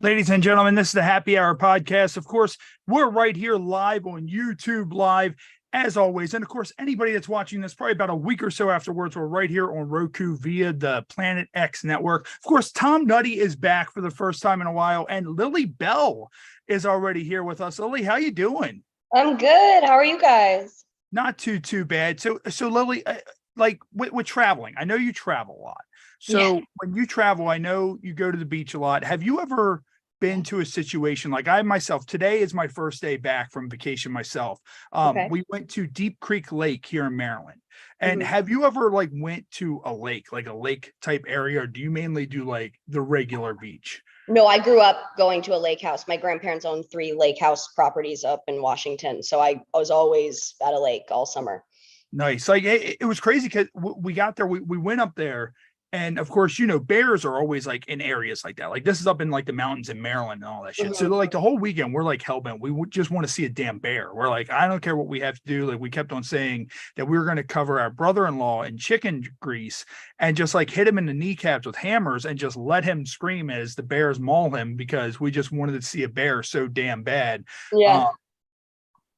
Ladies and gentlemen, this is the Happy Hour podcast. Of course, we're right here live on YouTube Live, as always. And of course, anybody that's watching this probably about a week or so afterwards, we're right here on Roku via the Planet X network. Of course, Tom Nutty is back for the first time in a while, and Lily Bell is already here with us. Lily, how you doing? I'm good. How are you guys? Not too bad. So Lily, like with traveling, I know you travel a lot. Yeah. So when you travel, I know you go to the beach a lot. Have you ever been to a situation like I myself, today is my first day back from vacation myself. Okay. We went to Deep Creek Lake here in Maryland. And Mhm. have you ever like went to a lake, like a lake type area, or do you mainly do like the regular beach? No, I grew up going to a lake house. My grandparents owned 3 lake house properties up in Washington. So I was always at a lake all summer. Nice. Like it was crazy because we got there, we went up there, and of course, bears are always like in areas like that. Like this is up in like the mountains in Maryland and all that shit. So Mhm. like the whole weekend, we're like hellbent. We would just want to see a damn bear. We're like, I don't care what we have to do. Like we kept on saying that we were going to cover our brother-in-law in chicken grease and just like hit him in the kneecaps with hammers and just let him scream as the bears maul him because we just wanted to see a bear so damn bad. Yeah.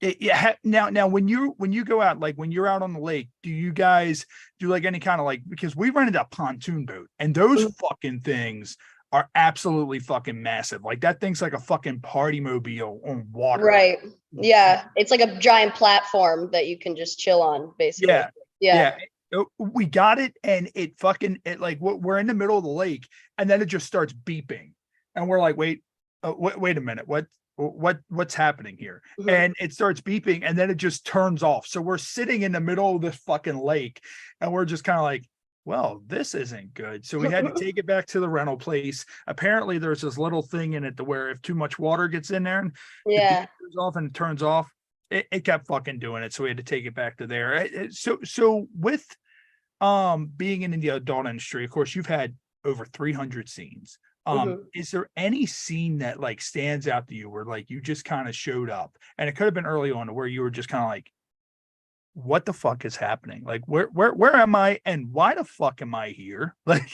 Yeah. Now, when you go out, like when you're out on the lake, do you guys do like any kind of like, because we rented a pontoon boat and those Mhm. fucking things are absolutely fucking massive. Like that thing's like a fucking party mobile on water. Right. Yeah. It's like a giant platform that you can just chill on, basically. Yeah, Yeah. yeah. We got it, and it like we're in the middle of the lake, and then it just starts beeping, and we're like, wait a minute, what's happening here? Mhm. And it starts beeping, and then it just turns off. So we're sitting in the middle of this fucking lake, and we're just kind of like, well, this isn't good. So we had to take it back to the rental place. Apparently, there's this little thing in it to where if too much water gets in there, the beep Yeah. goes off and it turns off. It kept fucking doing it, so we had to take it back to there. So with being in the adult industry, of course, you've had over 300 scenes. Mhm. Is there any scene that like stands out to you where like you just kind of showed up, and it could have been early on where you were just kind of like, what the fuck is happening? Like where am I and why the fuck am I here? Like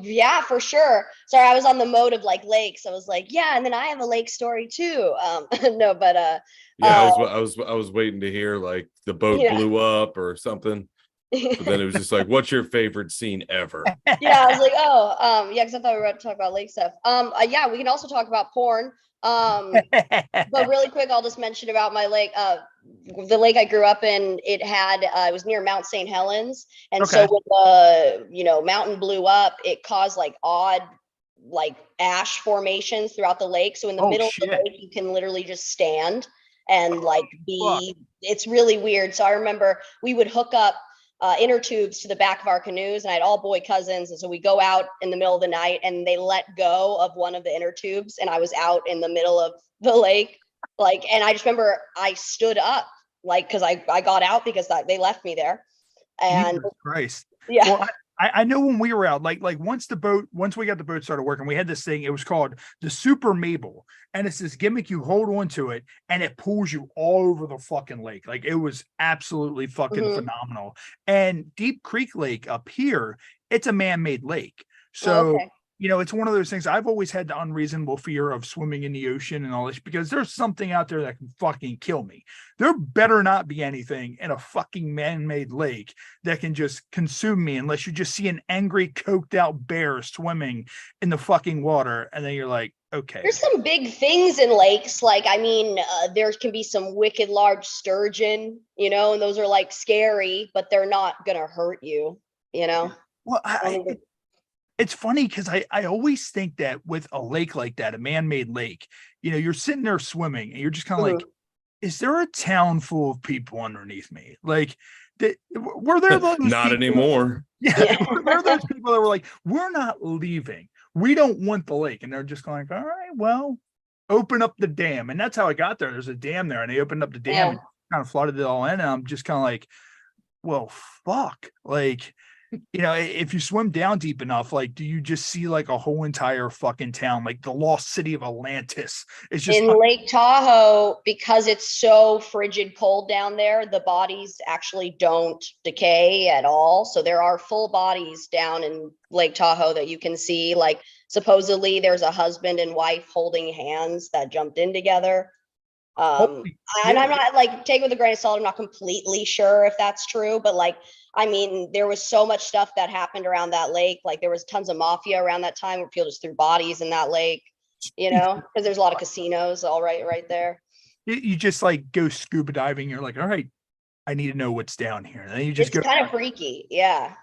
Yeah, for sure. Sorry, I was on the mode of like lakes. I was like, yeah, and then I have a lake story too. No, but Yeah, I uh, was I was waiting to hear like the boat yeah. blew up or something. But then it was just like, what's your favorite scene ever? Yeah, I was like, oh, yeah, because I thought we were about to talk about lake stuff. Yeah, we can also talk about porn. But really quick, I'll just mention about my lake. The lake I grew up in, it was near Mount St. Helens, and so Okay. when the mountain blew up, it caused like odd like ash formations throughout the lake. So in the Oh middle of the shit. lake, you can literally just stand and like Fuck. be. It's really weird. So I remember we would hook up inner tubes to the back of our canoes, and I had all boy cousins, and so we go out in the middle of the night, and they let go of one of the inner tubes, and I was out in the middle of the lake, like, and I just remember I stood up, like, because I got out because they left me there, and Jesus Christ. yeah. Well, I know when we were out, like once we got the boat started working, we had this thing. It was called the Super Mabel, and it's this gimmick. You hold on to it, and it pulls you all over the fucking lake. Like it was absolutely fucking Mhm. phenomenal. And Deep Creek Lake up here, it's a man-made lake, Oh, so okay. it's one of those things. I've always had the unreasonable fear of swimming in the ocean and all this because there's something out there that can fucking kill me. There better not be anything in a fucking man-made lake that can just consume me unless you just see an angry, coked out bear swimming in the fucking water. And then you're like, okay. There's some big things in lakes, like, I mean, there can be some wicked large sturgeon, and those are like scary, but they're not gonna hurt you, you know. Well, I don't think it's funny because I always think that with a lake like that, a man-made lake, you're sitting there swimming and you're just kind of like, Mhm. is there a town full of people underneath me? Like, were there those Not people? anymore. Yeah, Yeah. were there those people that were like, we're not leaving. We don't want the lake. And they're just going, all right, well, open up the dam. And that's how I got there. There's a dam there, and they opened up the dam Yeah. and kind of flooded it all in. And I'm just kind of like, well, fuck. Like, if you swim down deep enough, like, do you just see like a whole entire fucking town, like the lost city of Atlantis? It's just, In Lake Tahoe, because it's so frigid cold down there, the bodies actually don't decay at all. So there are full bodies down in Lake Tahoe that you can see. Like supposedly there's a husband and wife holding hands that jumped in together. Holy And I'm shit. not like, take it with a grain of salt. I'm not completely sure if that's true, but like, I mean, there was so much stuff that happened around that lake. Like there was tons of mafia around that time where people just threw bodies in that lake, you know, because there's a lot of casinos all right there. You just like go scuba diving. You're like, all right, I need to know what's down here. And then you just It's go, kind of freaky. Yeah.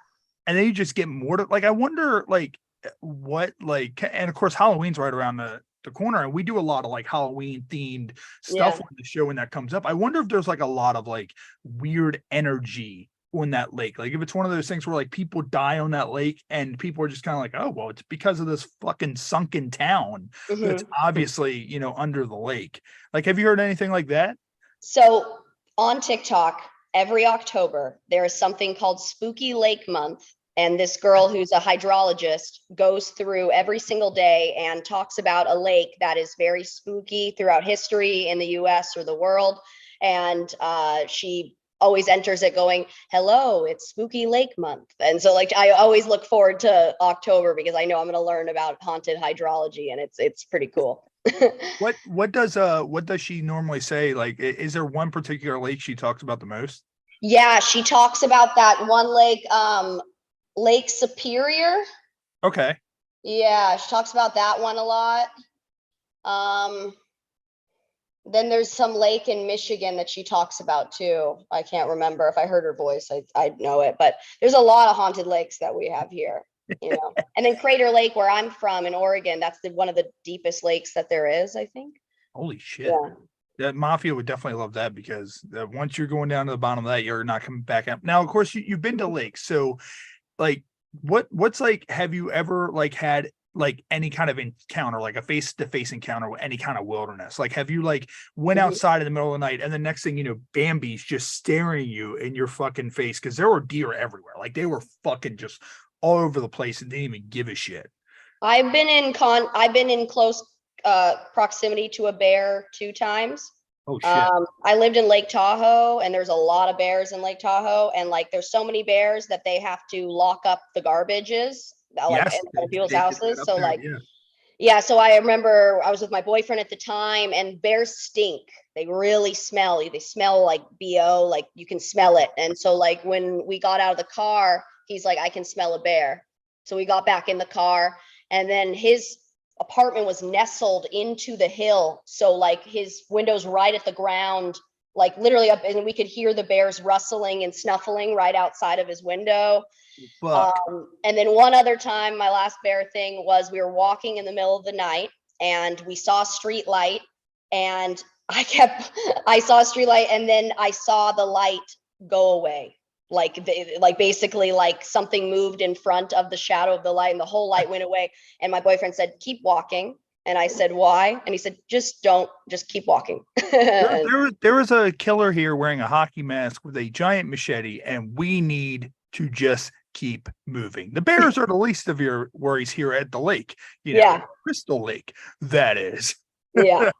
and then you just get more to like, I wonder like what like, and of course Halloween's right around the corner, and we do a lot of like Halloween themed stuff Yeah. on the show when that comes up. I wonder if there's like a lot of like weird energy on that lake. Like if it's one of those things where like people die on that lake and people are just kind of like, oh, well, it's because of this fucking sunken town that's Mhm. obviously, under the lake. Like, have you heard anything like that? So on TikTok, every October, there is something called Spooky Lake Month. And this girl who's a hydrologist goes through every single day and talks about a lake that is very spooky throughout history in the US or the world. And she always enters it going, hello, it's Spooky Lake Month. And so like I always look forward to October because I know I'm going to learn about haunted hydrology, and it's pretty cool. What does she normally say? Like, is there one particular lake she talks about the most? Yeah, she talks about that one lake, Lake Superior. Okay. Yeah, she talks about that one a lot. Then there's some lake in Michigan that she talks about too. I can't remember. If I heard her voice, I'd know it. But there's a lot of haunted lakes that we have here, And then Crater Lake, where I'm from in Oregon, that's one of the deepest lakes that there is, I think. Holy shit. Yeah. That Mafia would definitely love that, because once you're going down to the bottom of that, you're not coming back up. Now, of course, you've been to lakes, so like what's like, have you ever like had like any kind of encounter, like a face-to-face encounter with any kind of wilderness? Like, have you like went Mhm. outside in the middle of the night and the next thing you know, Bambi's just staring you in your fucking face? Because there were deer everywhere. Like they were fucking just all over the place and didn't even give a shit. I've been in close proximity to a bear 2 times. Oh shit. I lived in Lake Tahoe, and there's a lot of bears in Lake Tahoe, and like there's so many bears that they have to lock up the garbages like Yes, in people's they did that houses. up So there, like, yeah. yeah, so I remember I was with my boyfriend at the time, and bears stink. They really smell. They smell like BO, like you can smell it. And so like when we got out of the car, he's like, I can smell a bear. So we got back in the car, and then his apartment was nestled into the hill. So like his windows right at the ground, like literally up, and we could hear the bears rustling and snuffling right outside of his window. Fuck. And then one other time, my last bear thing was we were walking in the middle of the night and we saw a street light, and I saw a street light, and then I saw the light go away. Like basically like something moved in front of the shadow of the light, and the whole light went away. And my boyfriend said, keep walking. And I said, why? And he said, just keep walking. There was a killer here wearing a hockey mask with a giant machete, and we need to just keep moving. The bears are the least of your worries here at the lake, Yeah. Crystal Lake, that is. Yeah.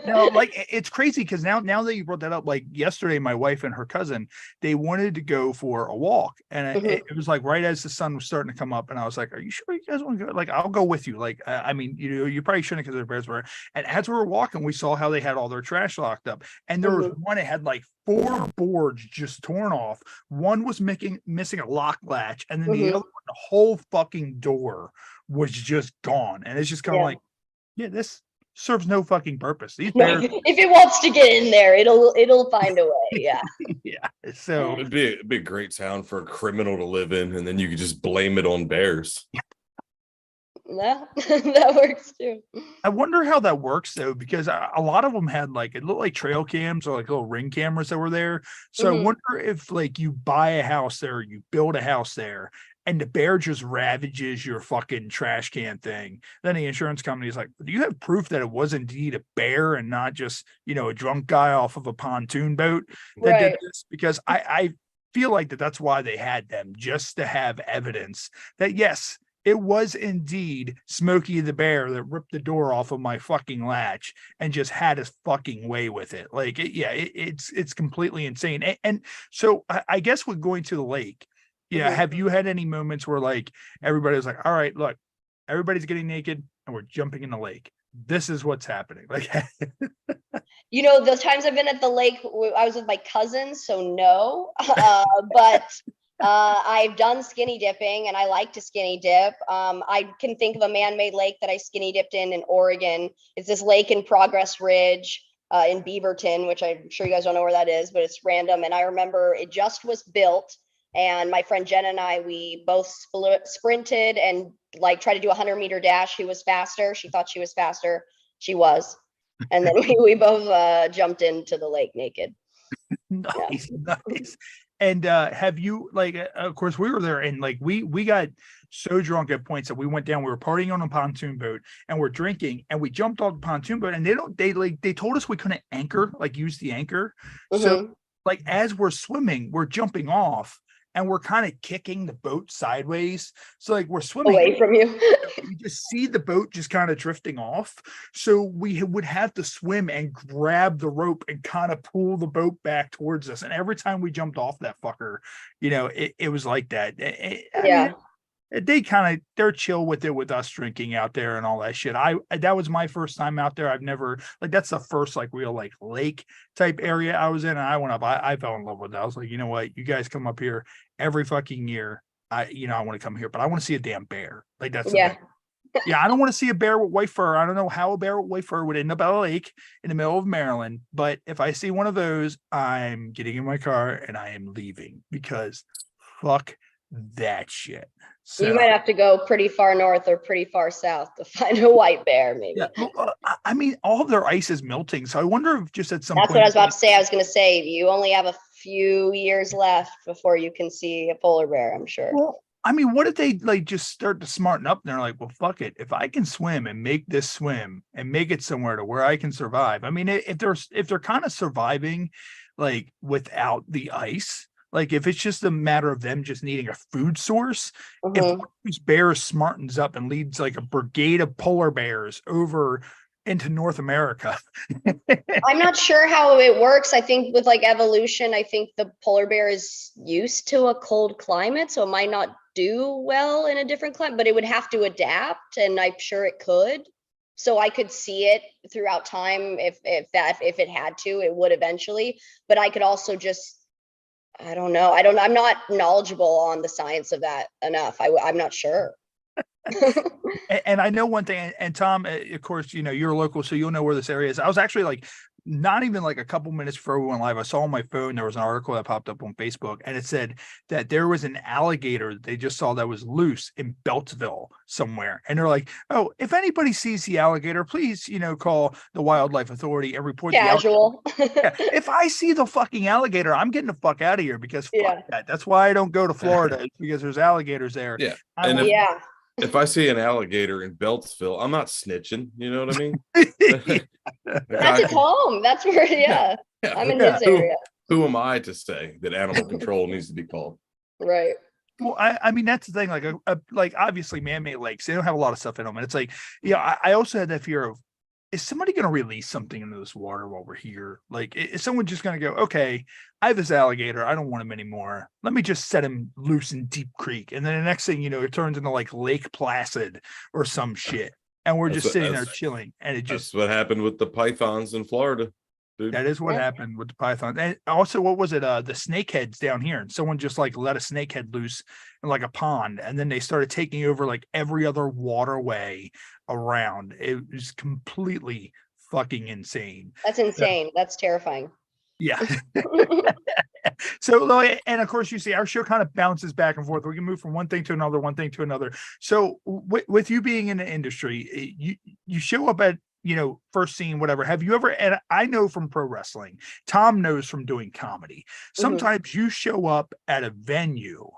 No, like it's crazy because now that you brought that up, like yesterday, my wife and her cousin, they wanted to go for a walk, and it was like right as the sun was starting to come up, and I was like, "Are you sure you guys want to go? Like, I'll go with you." Like, I mean, you probably shouldn't because the bears were. And as we were walking, we saw how they had all their trash locked up, and there was one that had like 4 boards just torn off. One was missing a lock latch, and then the other one, the whole fucking door was just gone, and it's just kind of like, yeah, this serves no fucking purpose. These bears, if it wants to get in there, it'll find a way. Yeah. yeah. So It'd be a great town for a criminal to live in, and then you could just blame it on bears. Yeah, that works too. I wonder how that works though, because a lot of them had like, it looked like trail cams or like little ring cameras that were there. So I wonder if like you buy a house there, you build a house there, and the bear just ravages your fucking trash can thing. Then the insurance company is like, do you have proof that it was indeed a bear and not just, a drunk guy off of a pontoon boat that did this? Because I feel like that's why they had them, just to have evidence that, yes, it was indeed Smokey the Bear that ripped the door off of my fucking latch and just had his fucking way with it. Like, it's completely insane. And so I guess with going to the lake, have you had any moments where like everybody was like, all right, look, everybody's getting naked and we're jumping in the lake. This is what's happening. Like, The times I've been at the lake, I was with my cousins, so no. But I've done skinny dipping, and I like to skinny dip. I can think of a man-made lake that I skinny dipped in Oregon. It's this lake in Progress Ridge in Beaverton, which I'm sure you guys don't know where that is, but it's random. And I remember it just was built, and my friend Jen and I, we both sprinted and like tried to do a 100-meter dash. Who was faster? She thought she was faster. She was. And then we both jumped into the lake naked. Nice, nice. And have you, like, of course we were there, and like we got so drunk at points that we went down, we were partying on a pontoon boat and we're drinking, and we jumped off the pontoon boat, and they told us we couldn't anchor, like use the anchor. So like as we're swimming, we're jumping off and we're kind of kicking the boat sideways. So like we're swimming away from you. You just see the boat just kind of drifting off. So we would have to swim and grab the rope and kind of pull the boat back towards us. And every time we jumped off that fucker, it was like that. I mean, they're chill with it, with us drinking out there and all that shit. That was my first time out there. I've never, like, that's the first like real like lake type area I was in, and I went up. I fell in love with it. I was like, you know what, you guys come up here every fucking year. I want to come here, but I want to see a damn bear. Like that's the thing. Yeah, I don't want to see a bear with white fur. I don't know how a bear with white fur would end up at a lake in the middle of Maryland, but if I see one of those, I'm getting in my car and I am leaving, because fuck that shit. So you might have to go pretty far north or pretty far south to find a white bear, maybe. Yeah, I mean, all of their ice is melting, so I wonder if just at some That's point. what I was about to say. I was going to say, you only have a few years left before you can see a polar bear, I'm sure. Well, I mean, what if they like just start to smarten up and they're like, well, fuck it. If I can swim and make this swim and make it somewhere to where I can survive. I mean, if they're kind of surviving like without the ice, like if it's just a matter of them just needing a food source, if one of these bears smartens up and leads like a brigade of polar bears over into North America. I'm not sure how it works. I think with like evolution, I think the polar bear is used to a cold climate, so it might not do well in a different climate, but it would have to adapt, and I'm sure it could. So I could see it throughout time if it had to, it would eventually. But I could also just, I don't know. I'm not knowledgeable on the science of that enough. I'm not sure. And I know one thing, and Tom, of course, you're local, so you'll know where this area is. I was actually like, not even like a couple minutes before we went live, I saw on my phone, there was an article that popped up on Facebook, and it said that there was an alligator they just saw that was loose in Beltsville somewhere. And they're like, oh, if anybody sees the alligator, please, call the wildlife authority and report Casual. the alligator. Yeah, if I see the fucking alligator, I'm getting the fuck out of here, because fuck that. That's why I don't go to Florida, because there's alligators there. Yeah. If I see an alligator in Beltsville, I'm not snitching. You know what I mean? That's his home. That's where, I'm in his area. Who am I to say that animal control needs to be called? Right. Well, I mean, that's the thing. Like obviously, man-made lakes, they don't have a lot of stuff in them, and it's like, I also had that fear of, is somebody going to release something into this water while we're here? Like, is someone just going to go, okay, I have this alligator, I don't want him anymore, let me just set him loose in Deep Creek, and then the next thing it turns into like Lake Placid or some shit, and we're just sitting there chilling, and that's what happened with the pythons in Florida, dude. That is what happened with the python. And also, what was it, the snakeheads down here, and someone just like let a snakehead loose in like a pond, and then they started taking over like every other waterway around. It was completely fucking insane. That's insane. That's terrifying. Yeah. So, and of course, you see our show kind of bounces back and forth. We can move from one thing to another. So with you being in the industry, you show up at first scene, whatever. Have you ever, and I know from pro wrestling, Tom knows from doing comedy, sometimes you show up at a venue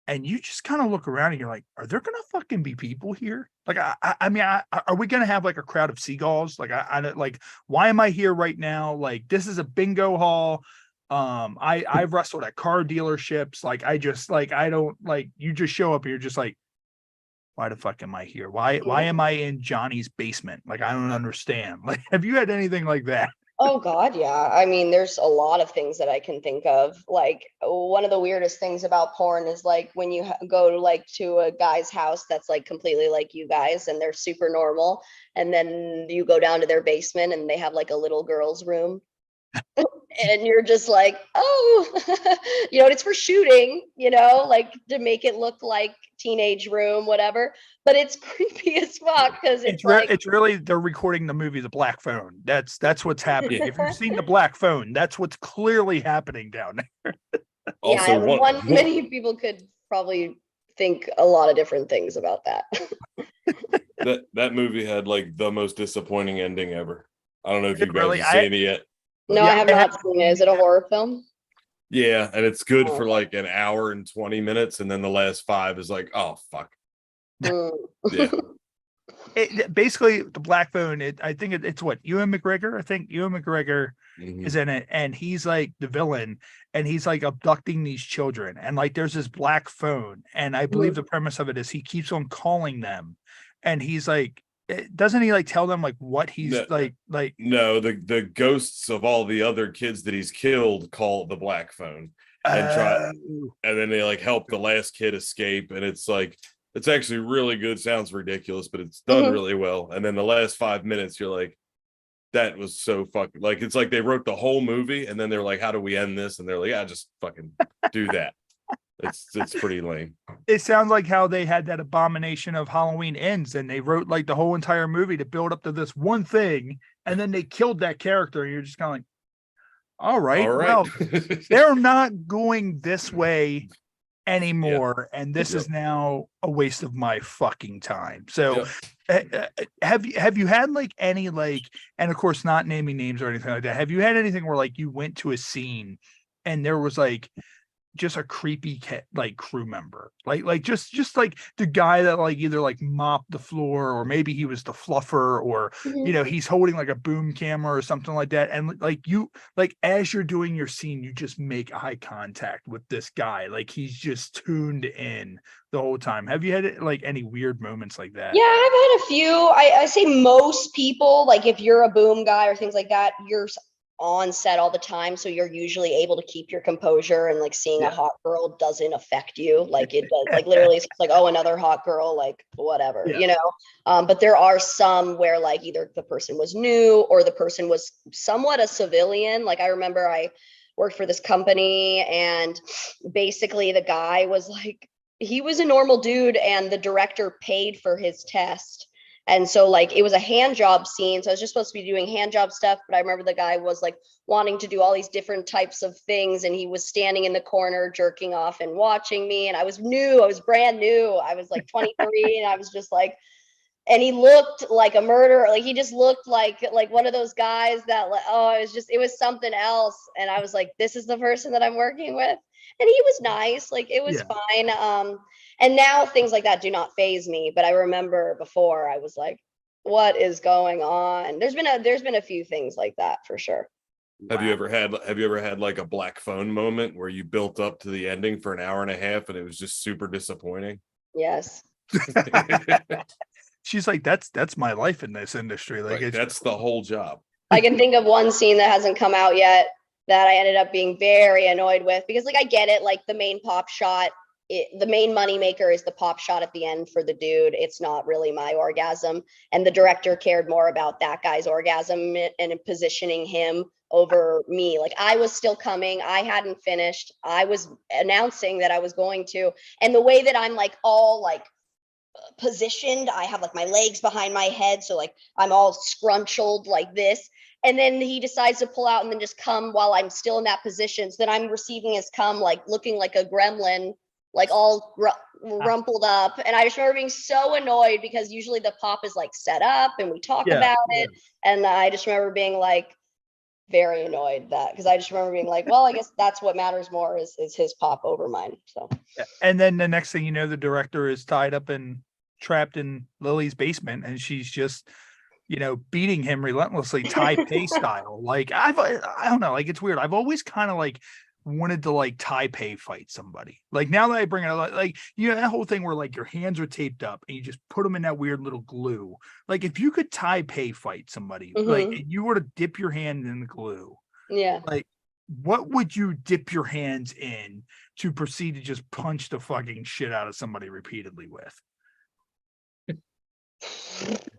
and you just kind of look around and you're like, are there gonna fucking be people here? Like, I mean, are we gonna have like a crowd of seagulls? Like, I like, why am I here right now? Like, this is a bingo hall. I've wrestled at car dealerships. Like, I don't like, you just show up and you're just like, why the fuck am I here? Why am I in Johnny's basement? Like, I don't understand. Like, have you had anything like that? Oh God, yeah. I mean, there's a lot of things that I can think of. Like one of the weirdest things about porn is like when you go to like to a guy's house that's like completely like you guys and they're super normal, and then you go down to their basement and they have like a little girl's room, and you're just like, oh, and it's for shooting, like to make it look like teenage room, whatever. But it's creepy as fuck because it's like, It's really they're recording the movie The Black Phone. That's what's happening. Yeah. If you've seen The Black Phone, that's what's clearly happening down there. yeah, Also, many people could probably think a lot of different things about that. that movie had like the most disappointing ending ever. I don't know if you guys Really, have seen it yet. No, Yeah, I have not seen it. Is it a horror film? Yeah, and it's good Oh. for like an hour and 20 minutes, and then the last 5 is like, oh fuck. Mm. Yeah. Basically The Black Phone. I think it's what Ewan McGregor. I think Ewan McGregor Mhm. is in it, and he's like the villain, and he's like abducting these children, and like there's this black phone, and I believe the premise of it is he keeps on calling them, and he's like, doesn't he like tell them like what he's No. like No, the ghosts of all the other kids that he's killed call the black phone and try, and then they like help the last kid escape, and it's like it's actually really good. Sounds ridiculous, but it's done really well. And then the last 5 minutes, you're like, that was so fucking like it's like they wrote the whole movie, and then they're like, how do we end this? And they're like, yeah, just fucking do that. It's pretty lame. It sounds like how they had that abomination of Halloween Ends, and they wrote like the whole entire movie to build up to this one thing, and then they killed that character. And you're just kind of like, all right, well, they're not going this way anymore, and this is now a waste of my fucking time. So have you had like any like, and of course not naming names or anything like that, have you had anything where like you went to a scene and there was like just a creepy like crew member, like just like the guy that like either like mopped the floor, or maybe he was the fluffer, or he's holding like a boom camera or something like that, and like you like as you're doing your scene you just make eye contact with this guy, like he's just tuned in the whole time. Have you had like any weird moments like that? Yeah, I've had a few. I say most people, like if you're a boom guy or things like that, you're on set all the time, so you're usually able to keep your composure, and like seeing a hot girl doesn't affect you like it does. Like literally it's like, oh, another hot girl, like whatever. But there are some where like either the person was new or the person was somewhat a civilian. Like I remember I worked for this company, and basically the guy was like, he was a normal dude, and the director paid for his test. And so like it was a hand job scene. So I was just supposed to be doing hand job stuff. But I remember the guy was like wanting to do all these different types of things. And he was standing in the corner jerking off and watching me. And I was brand new. I was like 23 and I was just like, and he looked like a murderer. Like he just looked like one of those guys that like, oh, it was something else. And I was like, this is the person that I'm working with. And he was nice. Like it was fine. And now things like that do not faze me. But I remember before I was like, what is going on? There's been a few things like that for sure. Have you ever had like a black phone moment where you built up to the ending for an hour and a half and it was just super disappointing? Yes. She's like, that's my life in this industry. Like right, that's the whole job. I can think of one scene that hasn't come out yet that I ended up being very annoyed with, because like I get it, like the main pop shot, the main money maker is the pop shot at the end for the dude. It's not really my orgasm, and the director cared more about that guy's orgasm and positioning him over me. Like I was still coming, I hadn't finished, I was announcing that I was going to, and the way that I'm like all like positioned, I have like my legs behind my head, so like I'm all scrunchelled like this, and then he decides to pull out and then just come while I'm still in that position. So then I'm receiving his cum like looking like a gremlin, like all rumpled up. And I just remember being so annoyed, because usually the pop is like set up and we talk about it, and I just remember being like very annoyed that, because I just remember being like, well, I guess that's what matters more is his pop over mine. So and then the next thing you know, the director is tied up and trapped in Lily's basement, and she's just beating him relentlessly, Tai Pei style. Like I don't know, like it's weird. I've always kind of like wanted to like Taipei fight somebody. Like now that I bring it up, like you know that whole thing where like your hands are taped up and you just put them in that weird little glue. Like if you could Taipei fight somebody, like and you were to dip your hand in the glue, Yeah. like what would you dip your hands in to proceed to just punch the fucking shit out of somebody repeatedly with?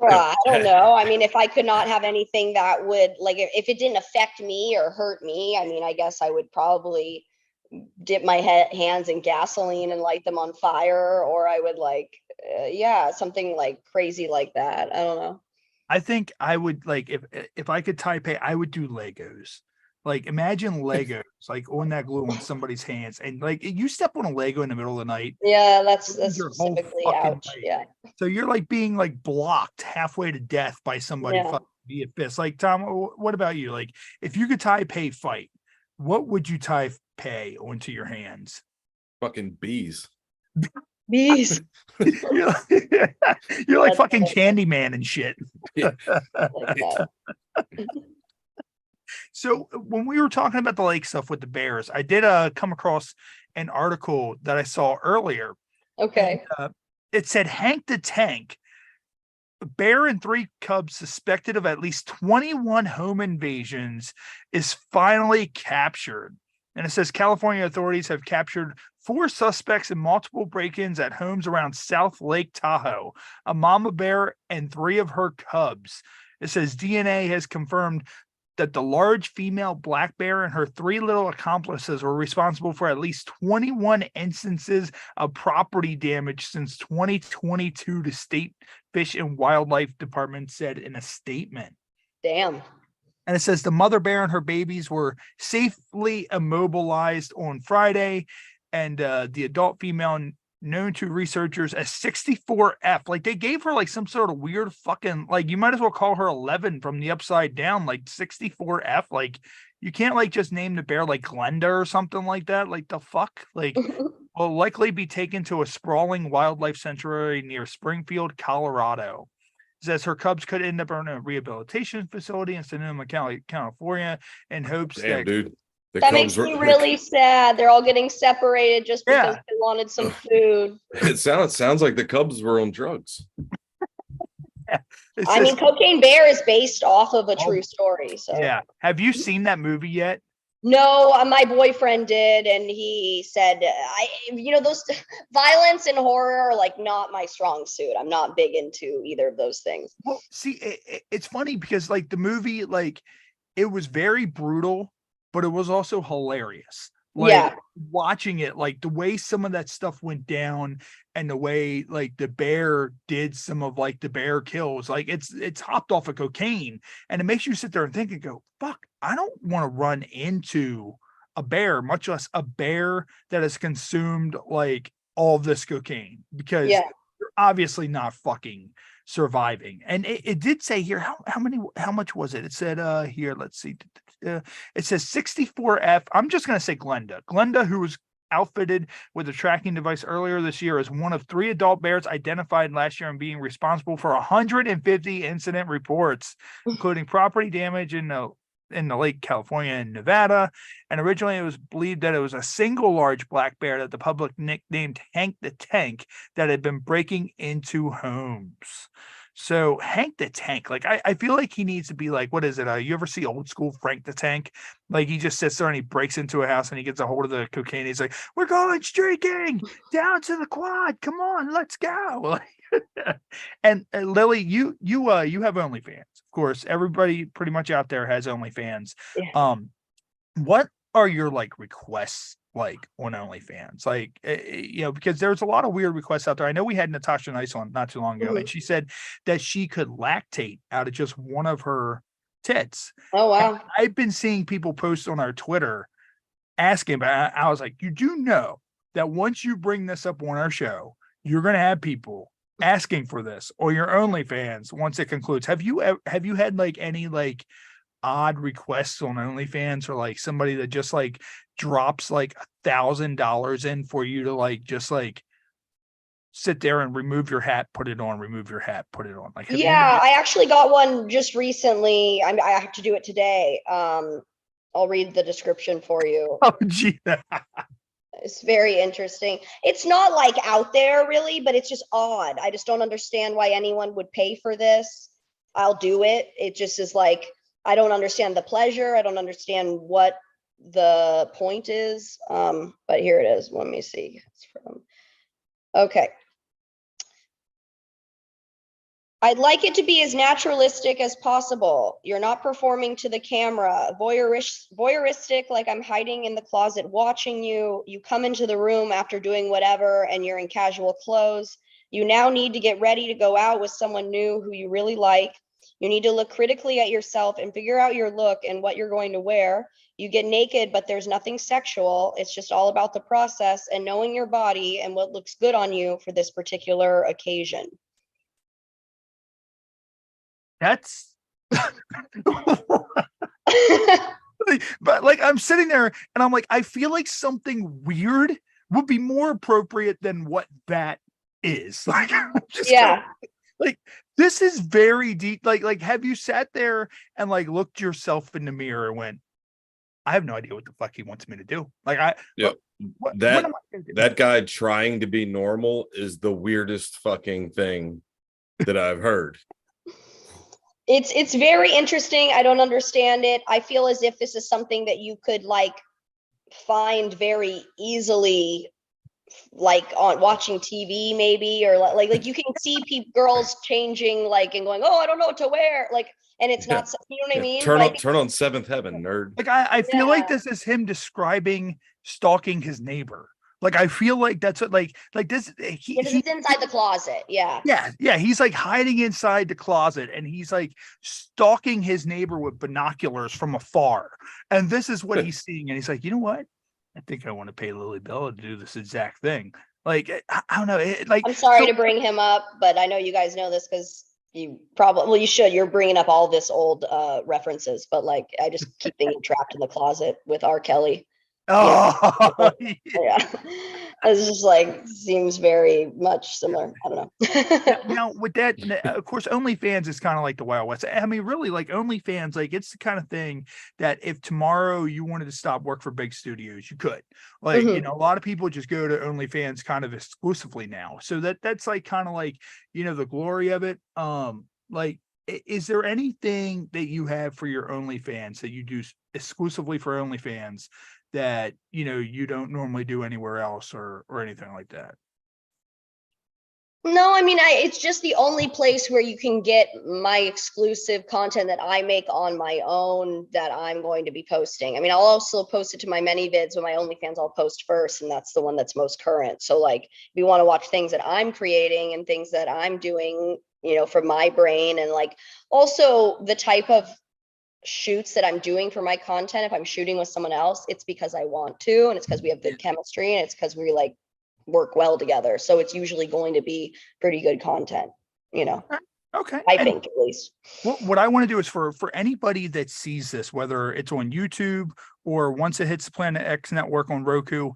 I don't know. I mean, if I could not have anything that would like, if it didn't affect me or hurt me, I mean, I guess I would probably dip my hands in gasoline and light them on fire, or I would like, yeah, something like crazy like that. I don't know. I think I would like if I could Taipei, I would do Legos. Like imagine Legos like on that glue on somebody's hands, and like you step on a Lego in the middle of the night. Yeah, that's Your whole specifically fucking ouch. night. Yeah. So you're like being like blocked halfway to death by somebody Yeah. via fist. Like Tom, what about you? Like if you could Taipei fight, what would you Taipei onto your hands? Fucking bees. Bees. you're like fucking Candyman and shit. Yeah. Like that. So when we were talking about the lake stuff with the bears, I did come across an article that I saw earlier. Okay. And, it said Hank the Tank, a bear and 3 cubs suspected of at least 21 home invasions, is finally captured. And it says California authorities have captured 4 suspects in multiple break-ins at homes around South Lake Tahoe, a mama bear and 3 of her cubs. It says DNA has confirmed that the large female black bear and her 3 little accomplices were responsible for at least 21 instances of property damage since 2022, the State Fish and Wildlife Department said in a statement. Damn. And it says the mother bear and her babies were safely immobilized on Friday, and the adult female known to researchers as 64F. Like they gave her like some sort of weird fucking, like you might as well call her 11 from the upside down, like 64F. Like you can't like just name the bear like Glenda or something like that. Like the fuck? Like will likely be taken to a sprawling wildlife sanctuary near Springfield, Colorado. It says her cubs could end up in a rehabilitation facility in Sonoma County, California, in hopes Damn, that dude. The That Cubs makes me were- really sad. They're all getting separated just because Yeah. they wanted some food. It sounds like the Cubs were on drugs. it I mean, says- Cocaine Bear is based off of a true story. So yeah. Have you seen that movie yet? no, my boyfriend did, and he said, those violence and horror are like not my strong suit. I'm not big into either of those things. Well, see, it's funny because like the movie, like it was very brutal, but it was also hilarious. Like Yeah. watching it, like the way some of that stuff went down and the way like the bear did some of like the bear kills, like it's hopped off of cocaine, and it makes you sit there and think and go, fuck, I don't want to run into a bear, much less a bear that has consumed like all of this cocaine, because Yeah. you're obviously not fucking surviving. And it did say here how much was it? It said here, let's see. It says 64F. I'm just gonna say Glenda, who was outfitted with a tracking device earlier this year, is one of 3 adult bears identified last year and being responsible for 150 incident reports, including property damage in the Lake California and Nevada. And originally it was believed that it was a single large black bear that the public nicknamed Hank the Tank that had been breaking into homes. So Hank the Tank, like I feel like he needs to be like, what is it? You ever see old school Frank the Tank? Like he just sits there and he breaks into a house and he gets a hold of the cocaine. He's like, we're going streaking down to the quad. Come on, let's go. And Lily, you have OnlyFans. Of course, everybody pretty much out there has OnlyFans. Yeah. What are your like requests like on OnlyFans? Like, because there's a lot of weird requests out there. I know we had Natasha Nice on not too long ago, and she said that she could lactate out of just one of her tits. Oh, wow. And I've been seeing people post on our Twitter asking about it. I was like, you do know that once you bring this up on our show, you're going to have people asking for this or your OnlyFans once it concludes. Have you had like any like odd requests on OnlyFans, or like somebody that just like drops like $1,000 in for you to like just like sit there and remove your hat, put it on, remove your hat, put it on? Like, Yeah, I actually got one just recently. I have to do it today. I'll read the description for you. Oh, gee. It's very interesting. It's not like out there really, but it's just odd. I just don't understand why anyone would pay for this. I'll do it. It just is like, I don't understand the pleasure. I don't understand what the point is. But here it is. Let me see. It's from, okay. I'd like it to be as naturalistic as possible. You're not performing to the camera, voyeuristic, like I'm hiding in the closet watching you. You come into the room after doing whatever and you're in casual clothes. You now need to get ready to go out with someone new who you really like. You need to look critically at yourself and figure out your look and what you're going to wear. You get naked, but there's nothing sexual. It's just all about the process and knowing your body and what looks good on you for this particular occasion. That's but like I'm sitting there and I'm like, I feel like something weird would be more appropriate than what that is. Like, I'm just Yeah. like, this is very deep. Like, have you sat there and like looked yourself in the mirror and went, I have no idea what the fuck he wants me to do. Like, Yeah. what That am I gonna do? that guy trying to be normal is the weirdest fucking thing that I've heard. It's very interesting. I don't understand it. I feel as if this is something that you could like find very easily, like on watching TV maybe, or like you can see girls changing like and going, oh, I don't know what to wear, like, and it's not, you know what I mean? Turn on Seventh Heaven, nerd. Like, I feel like Yeah. this is him describing stalking his neighbor. Like, I feel like that's what like this Because it's inside the closet. Yeah. yeah, he's like hiding inside the closet and he's like stalking his neighbor with binoculars from afar. And this is what he's seeing. And he's like, you know what? I think I want to pay Lily Bella to do this exact thing. Like, I don't know. Like, I'm sorry to bring him up, but I know you guys know this because you probably, well, you should. You're bringing up all this old references, but like, I just keep thinking trapped in the closet with R. Kelly. oh, Yeah. It's just like, seems very much similar. I don't know. now with that, of course, OnlyFans is kind of like the Wild West. I mean, really, like OnlyFans, like it's the kind of thing that if tomorrow you wanted to stop work for big studios, you could. Like, you know, a lot of people just go to OnlyFans kind of exclusively now. So that's like kind of like, you know, the glory of it. Like, is there anything that you have for your OnlyFans that you do exclusively for OnlyFans that, you know, you don't normally do anywhere else or anything like that? No, I mean, it's just the only place where you can get my exclusive content that I make on my own that I'm going to be posting. I mean, I'll also post it to my many vids, but my OnlyFans I'll post first, and that's the one that's most current. So like, if you want to watch things that I'm creating and things that I'm doing, you know, from my brain, and like also the type of shoots that I'm doing for my content, if I'm shooting with someone else, it's because I want to, and it's because we have good chemistry, and it's because we like work well together. So it's usually going to be pretty good content, you know. Okay. I think at least. What I want to do is for anybody that sees this, whether it's on YouTube or once it hits the Planet X network on Roku,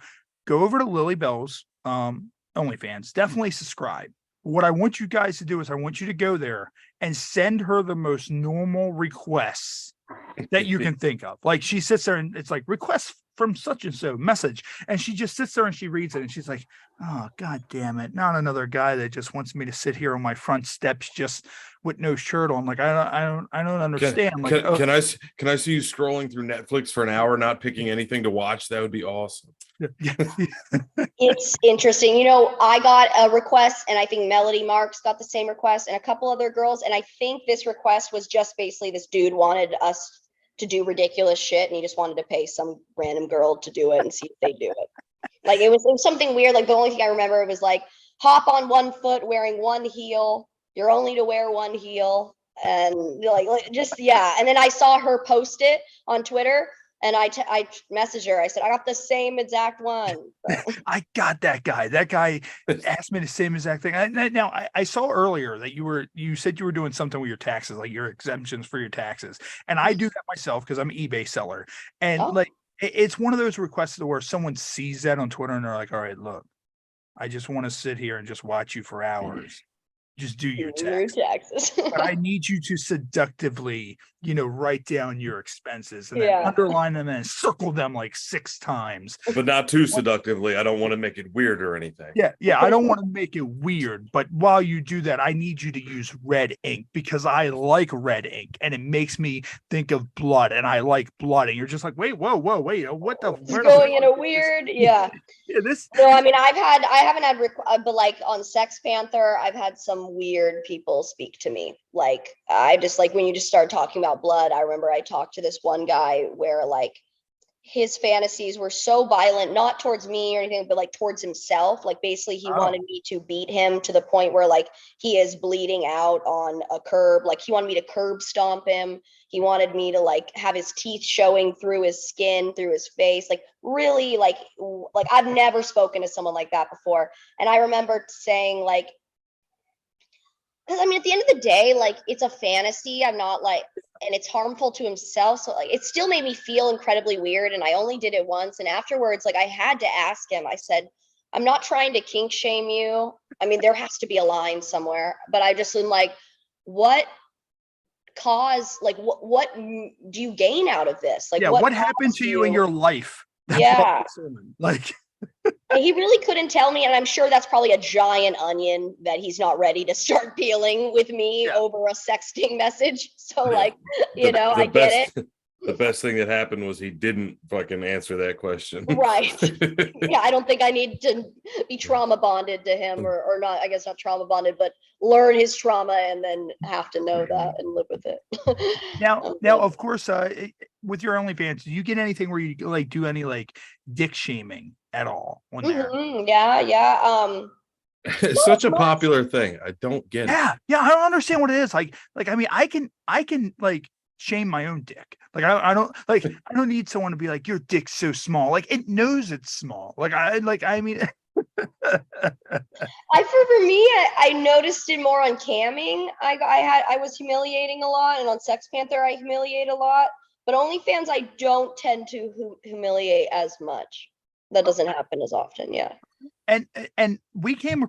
go over to Lily Bell's OnlyFans. Definitely subscribe. What I want you guys to do is I want you to go there and send her the most normal requests that you can think of. Like, she sits there and it's like, requests from such and so message, and she just sits there and she reads it and she's like, oh god damn it, not another guy that just wants me to sit here on my front steps just with no shirt on. Like, I don't understand. Can I see you scrolling through Netflix for an hour not picking anything to watch? That would be awesome. It's interesting. You know, I got a request, and I think Melody Marks got the same request, and a couple other girls, and I think this request was just basically this dude wanted us to do ridiculous shit, and he just wanted to pay some random girl to do it and see if they do it. Like, it was something weird. Like, the only thing I remember, it was like, hop on one foot wearing one heel, you're only to wear one heel, and like just, yeah. And then I saw her post it on Twitter, and I messaged her. I said, I got the same exact one. So. I got that guy. That guy asked me the same exact thing. I saw earlier that you said you were doing something with your taxes, like your exemptions for your taxes. And I do that myself because I'm an eBay seller. And like, it's one of those requests where someone sees that on Twitter and they're like, all right, look, I just want to sit here and just watch you for hours. just do your Your tax. taxes. But I need you to seductively, write down your expenses and then Yeah. underline them and circle them like 6 times. But not too seductively. I don't want to make it weird or anything. Yeah. I don't want to make it weird, but while you do that, I need you to use red ink because I like red ink and it makes me think of blood and I like blood. And you're just like, wait, whoa, wait, what the? It's going in a weird, yeah. Yeah, this. No, I mean, I haven't had, but like on Sex Panther, I've had some weird people speak to me. Like, I just like when you just start talking about blood, I remember I talked to this one guy where like his fantasies were so violent, not towards me or anything, but like towards himself. Like basically he wanted me to beat him to the point where like he is bleeding out on a curb. Like he wanted me to curb stomp him. He wanted me to like have his teeth showing through his skin, through his face, like really like I've never spoken to someone like that before. And I remember saying like, because I mean, at the end of the day, like it's a fantasy. I'm not like, and it's harmful to himself. So like, it still made me feel incredibly weird. And I only did it once. And afterwards, like I had to ask him, I said, I'm not trying to kink shame you. I mean, there has to be a line somewhere, but I just am like, what cause, like what do you gain out of this? Like, what happened to you in your life? Yeah. Like, he really couldn't tell me, and I'm sure that's probably a giant onion that he's not ready to start peeling with me over a sexting message. So like, I get it. The best thing that happened was he didn't fucking answer that question. Right. Yeah, I don't think I need to be trauma bonded to him or not, I guess not trauma bonded, but learn his trauma and then have to know that and live with it. Now, of course, with your OnlyFans, do you get anything where you like do any like dick shaming at all on there? Yeah. It's such a popular thing. I don't get it. Yeah. I don't understand what it is. Like I mean, I can like shame my own dick. Like I don't need someone to be like, your dick's so small. Like it knows it's small. For me, I noticed it more on camming. I was humiliating a lot, and on Sex Panther I humiliate a lot. But OnlyFans I don't tend to humiliate as much. That doesn't happen as often. Yeah. And we've been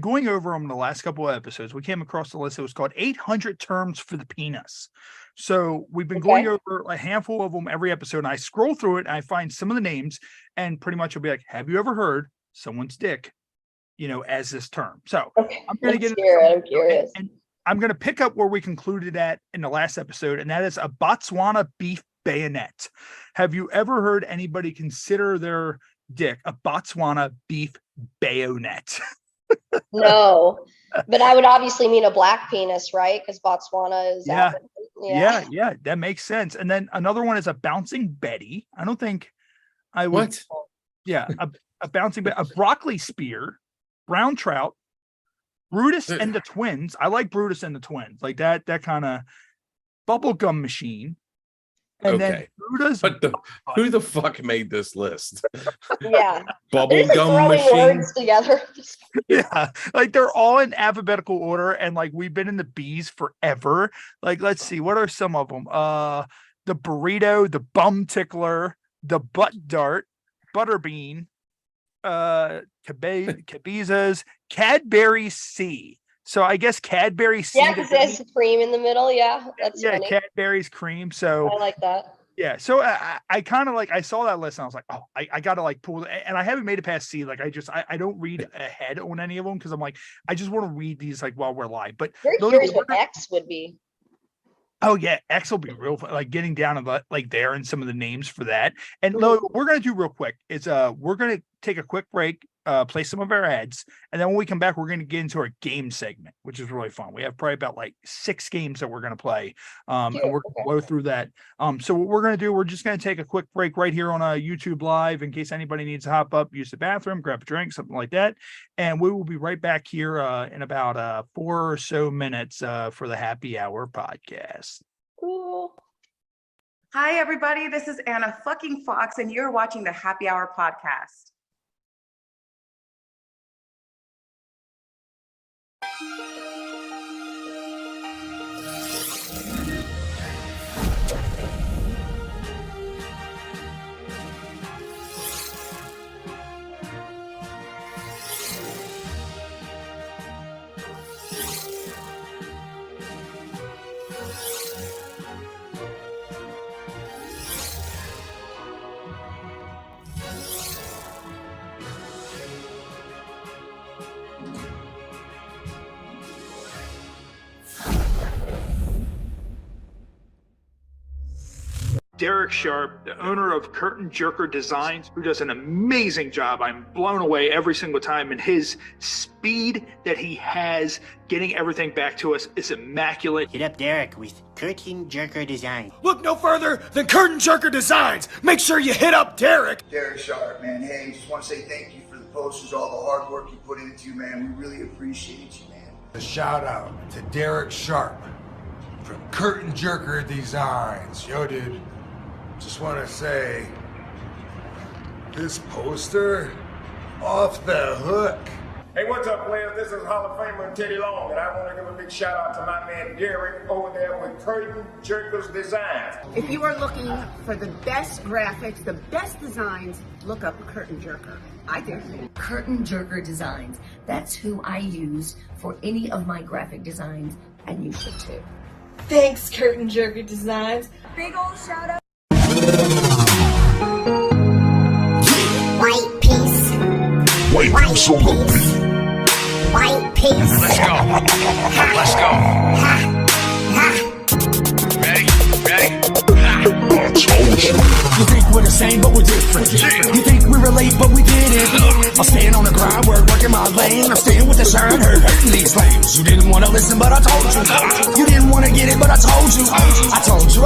going over them in the last couple of episodes. We came across the list. It was called 800 terms for the penis. So we've been going over a handful of them every episode. And I scroll through it and I find some of the names and pretty much I'll be like, have you ever heard someone's dick, as this term? So I'm going to get I'm curious. And I'm going to pick up where we concluded at in the last episode. And that is a Botswana beef bayonet. Have you ever heard anybody consider their dick a Botswana beef bayonet? No, but I would obviously mean a black penis, right? Because Botswana is African. Yeah, that makes sense. And then another one is a bouncing Betty. I don't think I would. What? Yeah, a bouncing a broccoli spear, brown trout, Brutus and the twins. I like Brutus and the twins, like that kind of bubblegum machine. And then Brutus. Who the fuck made this list? Yeah. Bubblegum machine. Words together. Yeah, like they're all in alphabetical order, and like we've been in the B's forever. Like, let's see, what are some of them? The burrito, the bum tickler, the butt dart, butterbean, Cabezas, Cadbury C. So I guess Cadbury C. Yeah, because there's cream in the middle. Yeah, that's funny. Cadbury's cream. So I like that. Yeah, so I kind of like, I saw that list and I was like, oh, I gotta like pull, and I haven't made it past C. Like I don't read ahead on any of them because I'm like, I just want to read these like while we're live. But very curious what X would be. Oh yeah, X will be real fun, like getting down to like there and some of the names for that. And what we're gonna do real quick is we're gonna take a quick break, play some of our ads, and then when we come back, we're gonna get into our game segment, which is really fun. We have probably about like 6 games that we're gonna play, and we're gonna blow through that. So what we're gonna do, we're just gonna take a quick break right here on YouTube Live in case anybody needs to hop up, use the bathroom, grab a drink, something like that, and we will be right back here in about 4 or so minutes for the Happy Hour podcast. Cool. Hi, everybody. This is Anna fucking Fox, and you're watching the Happy Hour podcast. Derek Sharp, the owner of Curtain Jerker Designs, who does an amazing job. I'm blown away every single time, and his speed that he has getting everything back to us is immaculate. Hit up Derek with Curtain Jerker Design. Look no further than Curtain Jerker Designs. Make sure you hit up Derek. Derek Sharp, man. Hey, just want to say thank you for the posters, all the hard work you put into, man. We really appreciate you, man. A shout out to Derek Sharp from Curtain Jerker Designs. Yo, dude, just want to say, this poster, off the hook. Hey, what's up, players? This is Hall of Famer Teddy Long, and I want to give a big shout out to my man Derek over there with Curtain Jerkers Designs. If you are looking for the best graphics, the best designs, look up Curtain Jerker. I do. Curtain Jerker Designs. That's who I use for any of my graphic designs, and you should too. Thanks, Curtain Jerker Designs. Big old shout out. White peace. White peace on the beat. White peace. Let's go. Let's go. Ready? I told you. You think we're the same, but we're different. You think we relate, but we didn't. I'm staying on the grind, working my lane. I'm staying with the shine, hurting these flames. You didn't want to listen, but I told you. You didn't want to get it, but I told you. I told you.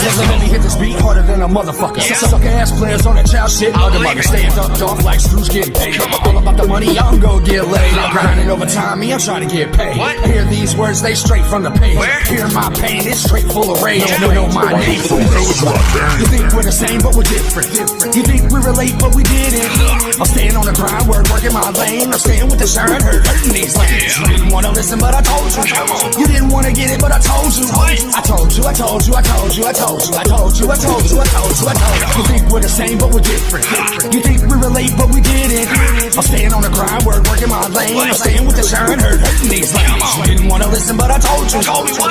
Never let me hit this beat harder than a motherfucker. Sucker ass players on that child shit. Other mother stand up, off like screws getting paid. All about the money, I'm gonna get laid. I'm grinding overtime, me, I'm trying to get paid. Hear these words, they straight from the page. Hear my pain, it's straight full of rage. Don't know my name. You think we're the same, but we're different. You think we relate, but we didn't. I'm staying on the grind, working my lane. I'm staying with the shine, hurting these lanes. You didn't want to listen, but I told you. You didn't want to get it, but I told you. I told you. You think we're the same, but we're different. You think we relate, but we didn't. I'm staying on the grind, working my lane. I'm staying with the shine, hurting these lanes. You didn't want to listen, but I told you.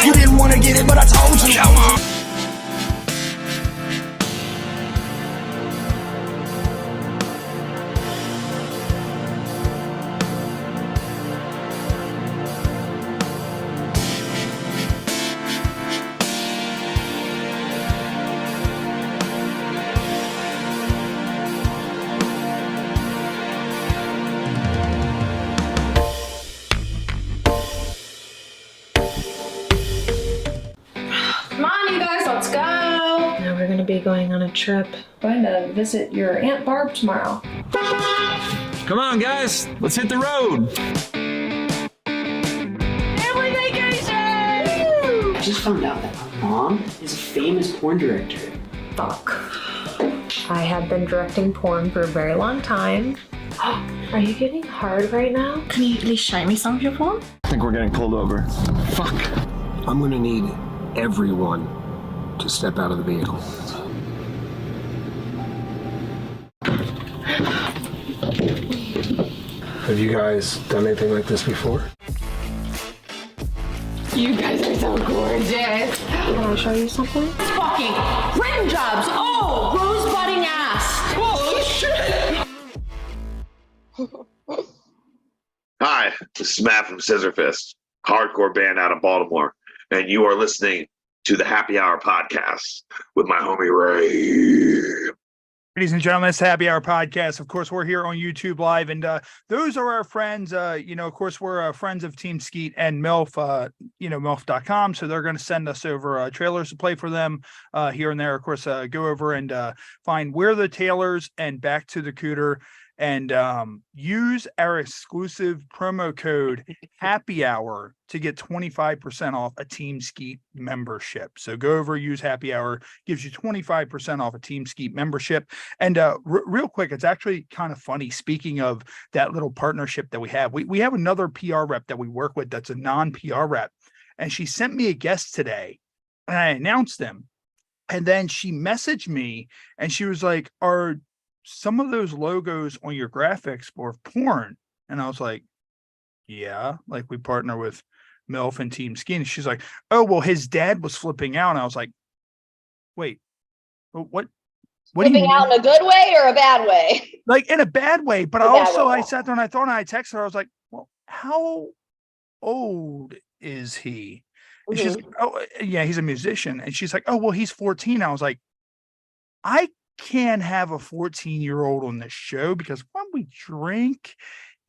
You didn't want to get it, but I told you. Come on, you guys, let's go. Now we're gonna be going on a trip. Going to visit your Aunt Barb tomorrow. Come on, guys, let's hit the road. Family vacation! I just found out that my mom is a famous porn director. Fuck. I have been directing porn for a very long time. Are you getting hard right now? Can you at least show me some of your porn? I think we're getting pulled over. Fuck. I'm gonna need everyone to step out of the vehicle. Have you guys done anything like this before? You guys are so gorgeous. Can I show you something? Fucking rim jobs. Oh, rose-budding ass. Holy shit! Hi, this is Matt from Scissorfist, hardcore band out of Baltimore, and you are listening to the Happy Hour podcast with my homie Ray. Ladies and gentlemen, it's the Happy Hour podcast. Of course, we're here on YouTube Live, and those are our friends. Of course, we're friends of Team Skeet and MILF, MILF.com. So they're going to send us over trailers to play for them here and there. Of course, go over and find Where the Tailors and Back to the Cooter, and use our exclusive promo code Happy Hour to get 25% off a Team Skeet membership. So go over, use Happy Hour, gives you 25% off a Team Skeet membership. And real quick, it's actually kind of funny. Speaking of that little partnership that we have, we have another PR rep that we work with that's a non-PR rep. And she sent me a guest today, and I announced them. And then she messaged me and she was like, are some of those logos on your graphics for porn? And I was like, yeah, like we partner with MILF and Team Skeet. And she's like, oh, well, his dad was flipping out. And I was like, wait, what Flipping do you out mean? in a good way or a bad way? Like in a bad way. But I sat there and I thought, and I texted her, I was like, well, how old is he? And she's like, oh, yeah, he's a musician. And she's like, oh, well, he's 14. I was like, I can't have a 14-year-old on this show because one, we drink,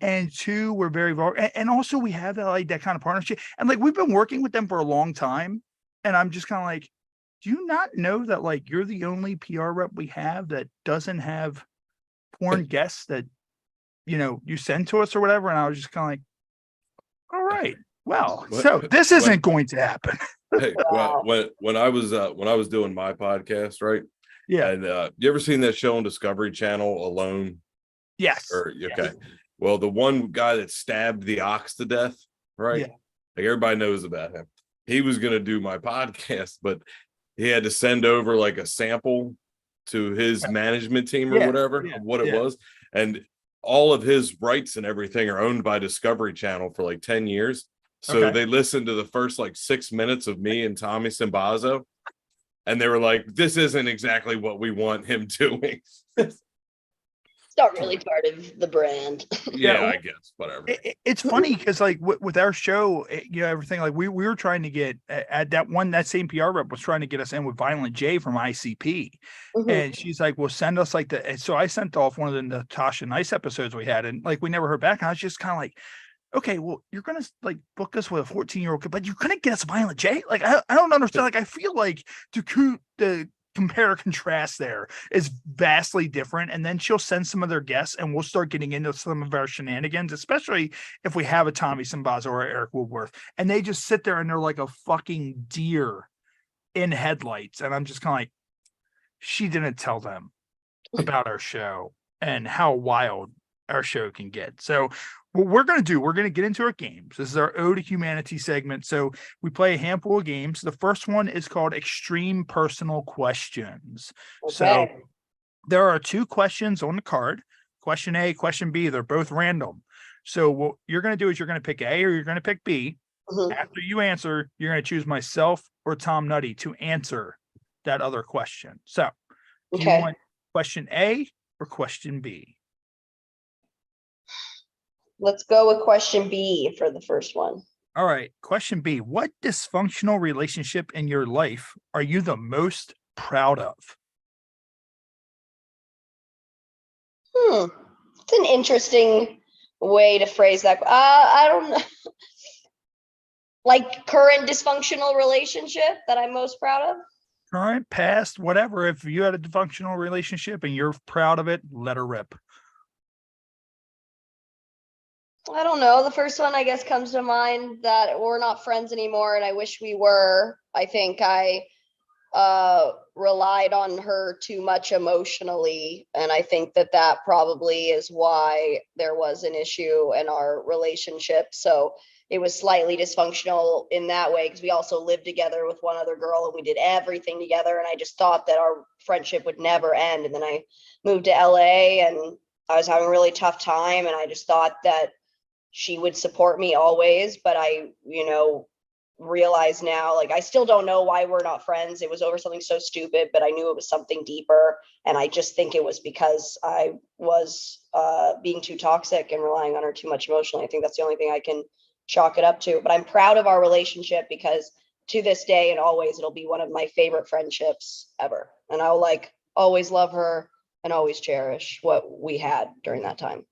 and two, we're very vulgar. And also we have that like that kind of partnership. And like we've been working with them for a long time. And I'm just kind of like, do you not know that like you're the only PR rep we have that doesn't have porn guests that you send to us or whatever? And I was just kind of like, all right, well, so this isn't going to happen. Hey, well, when I was doing my podcast, right? Yeah. And you ever seen that show on Discovery Channel, Alone? Yes. Okay. Yes. Well, the one guy that stabbed the ox to death, right? Yeah. Like everybody knows about him. He was going to do my podcast, but he had to send over like a sample to his management team or whatever of what it was. And all of his rights and everything are owned by Discovery Channel for like 10 years. So they listened to the first like 6 minutes of me and Tommy Simbazo. And they were like, this isn't exactly what we want him doing. It's not really part of the brand. Yeah, I guess, whatever. It's funny because like with our show, everything like we were trying to get at that same PR rep was trying to get us in with Violent J from ICP. And she's like, well, send us like so I sent off one of the Natasha Nice episodes we had, and like we never heard back. And I was just kind of like, okay, well, you're gonna like book us with a 14-year-old kid, but you're gonna get us Violent J? Like, I don't understand. Like, I feel like the compare contrast there is vastly different. And then she'll send some of their guests and we'll start getting into some of our shenanigans, especially if we have a Tommy Simbazo or Eric Woodworth, and they just sit there and they're like a fucking deer in headlights. And I'm just kind of like, she didn't tell them about our show and how wild our show can get. So what we're going to do, we're going to get into our games. This is our Ode to Humanity segment. So we play a handful of games. The first one is called Extreme Personal Questions. Okay. So there are 2 questions on the card. Question A, question B. They're both random. So what you're going to do is you're going to pick A or you're going to pick B. After you answer, you're going to choose myself or Tom Nutty to answer that other question. So do you want question A or question B? Let's go with question B for the first one. All right. Question B. What dysfunctional relationship in your life are you the most proud of? It's an interesting way to phrase that. I don't know. Like current dysfunctional relationship that I'm most proud of? Current, past, whatever. If you had a dysfunctional relationship and you're proud of it, let her rip. I don't know. The first one, I guess, comes to mind that we're not friends anymore, and I wish we were. I think I relied on her too much emotionally, and I think that probably is why there was an issue in our relationship. So it was slightly dysfunctional in that way, because we also lived together with one other girl and we did everything together, and I just thought that our friendship would never end. And then I moved to LA and I was having a really tough time, and I just thought that she would support me always. But I, realize now, like, I still don't know why we're not friends. It was over something so stupid, but I knew it was something deeper. And I just think it was because I was being too toxic and relying on her too much emotionally. I think that's the only thing I can chalk it up to. But I'm proud of our relationship, because to this day and always, it'll be one of my favorite friendships ever. And I'll always love her and always cherish what we had during that time.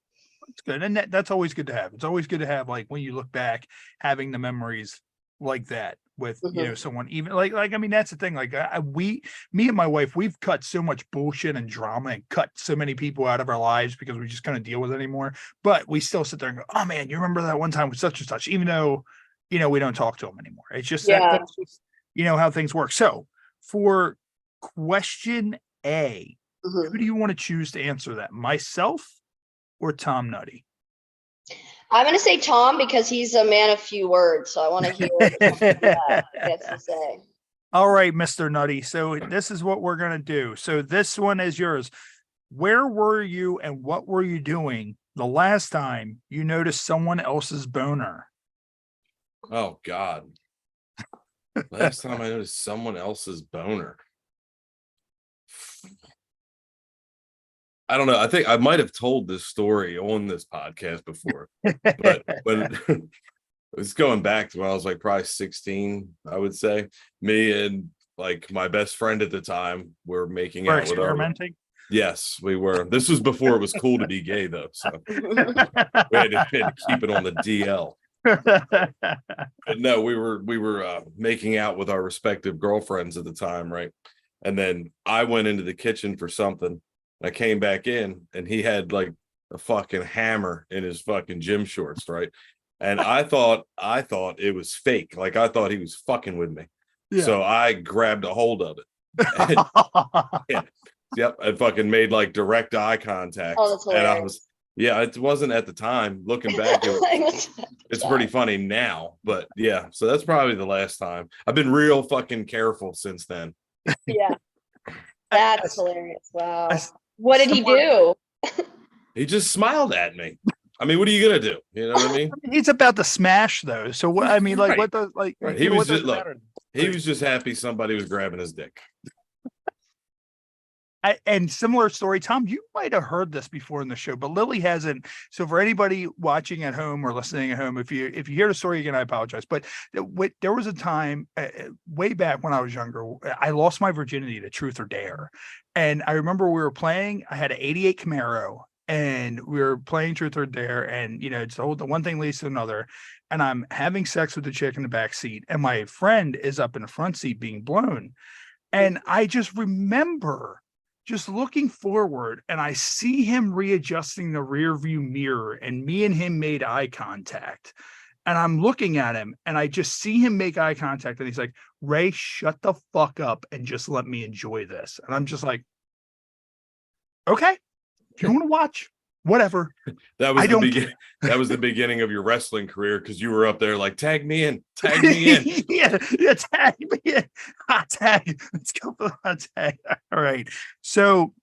It's good. And that's always good to have. It's always good to have, like, when you look back, having the memories like that with, someone, even like, I mean, that's the thing. Like me and my wife, we've cut so much bullshit and drama and cut so many people out of our lives because we just couldn't deal with it anymore. But we still sit there and go, oh man, you remember that one time with such and such, even though, we don't talk to them anymore. It's just, that's just, how things work. So for question A, who do you want to choose to answer that? Myself or Tom Nutty? I'm going to say Tom, because he's a man of few words. So I want to hear what he gets to say. All right, Mr. Nutty. So this is what we're going to do. So this one is yours. Where were you and what were you doing the last time you noticed someone else's boner? Oh, God. Last time I noticed someone else's boner. I don't know. I think I might have told this story on this podcast before, but It's going back to when I was like probably 16, I would say. Me and like my best friend at the time were making We're out with our. experimenting. Yes, we were. This was before it was cool to be gay, though. So we had to keep it on the DL. But no, we were making out with our respective girlfriends at the time, right? And then I went into the kitchen for something. I came back in, and he had like a fucking hammer in his fucking gym shorts, right? And I thought it was fake. Like I thought he was fucking with me. Yeah. So I grabbed a hold of it. And, yeah. Yep. I fucking made like direct eye contact. Oh, that's hilarious. And I was, yeah, it wasn't at the time. Looking back, it's pretty funny now. But yeah, so that's probably the last time. I've been real fucking careful since then. Yeah. That's hilarious. Wow. What did he do? He just smiled at me. I mean, what are you gonna do? You know what I mean? He's about to smash though. So what? I mean, like, Right. what does like? Right. you He know, was what just does look. matter? He was just happy somebody was grabbing his dick. And similar story, Tom, you might have heard this before in the show, but Lily hasn't. So for anybody watching at home or listening at home, if you hear the story again, I apologize. But there was a time way back when I was younger, I lost my virginity to Truth or Dare, and I remember we were playing. I had an '88 Camaro, and we were playing Truth or Dare, and you know, it's the one thing leads to another. And I'm having sex with the chick in the back seat, and my friend is up in the front seat being blown, and I just remember just looking forward, and I see him readjusting the rear view mirror, and me and him made eye contact, and I'm looking at him, and I just see him make eye contact, and he's like, Ray, shut the fuck up and just let me enjoy this. And I'm just like, okay, if you want to watch, whatever. That was the beginning of your wrestling career, because you were up there like, tag me in. yeah, tag me in. Hot tag. Let's go for the hot tag. All right. So